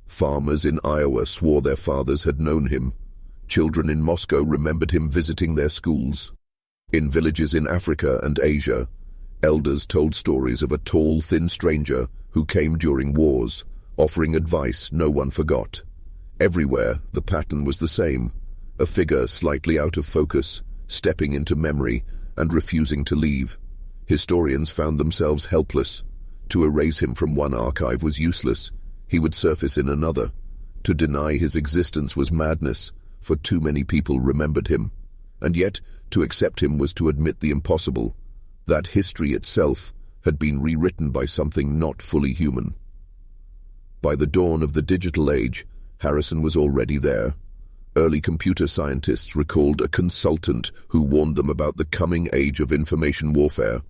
Farmers in Iowa swore their fathers had known him. Children in Moscow remembered him visiting their schools. In villages in Africa and Asia, elders told stories of a tall, thin stranger who came during wars, offering advice no one forgot. Everywhere, the pattern was the same: a figure slightly out of focus, stepping into memory and refusing to leave. Historians found themselves helpless. To erase him from one archive was useless. He would surface in another. To deny his existence was madness, for too many people remembered him. And yet, to accept him was to admit the impossible, that history itself had been rewritten by something not fully human. By the dawn of the digital age, Harrison was already there. Early computer scientists recalled a consultant who warned them about the coming age of information warfare.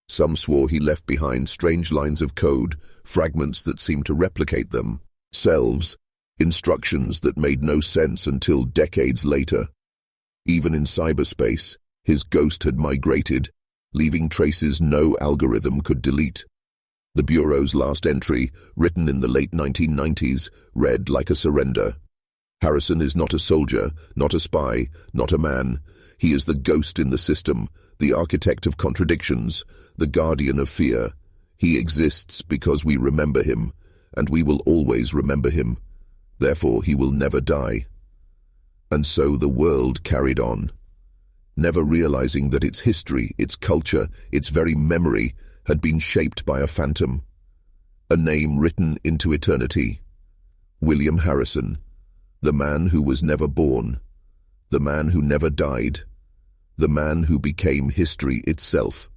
Some swore he left behind strange lines of code, fragments that seemed to replicate themselves, instructions that made no sense until decades later. Even in cyberspace, his ghost had migrated, leaving traces no algorithm could delete. The Bureau's last entry, written in the late 1990s, read like a surrender. Harrison is not a soldier, not a spy, not a man. He is the ghost in the system, the architect of contradictions, the guardian of fear. He exists because we remember him, and we will always remember him. Therefore, he will never die. And so the world carried on, never realizing that its history, its culture, its very memory had been shaped by a phantom, a name written into eternity. William Harrison, the man who was never born, the man who never died, the man who became history itself.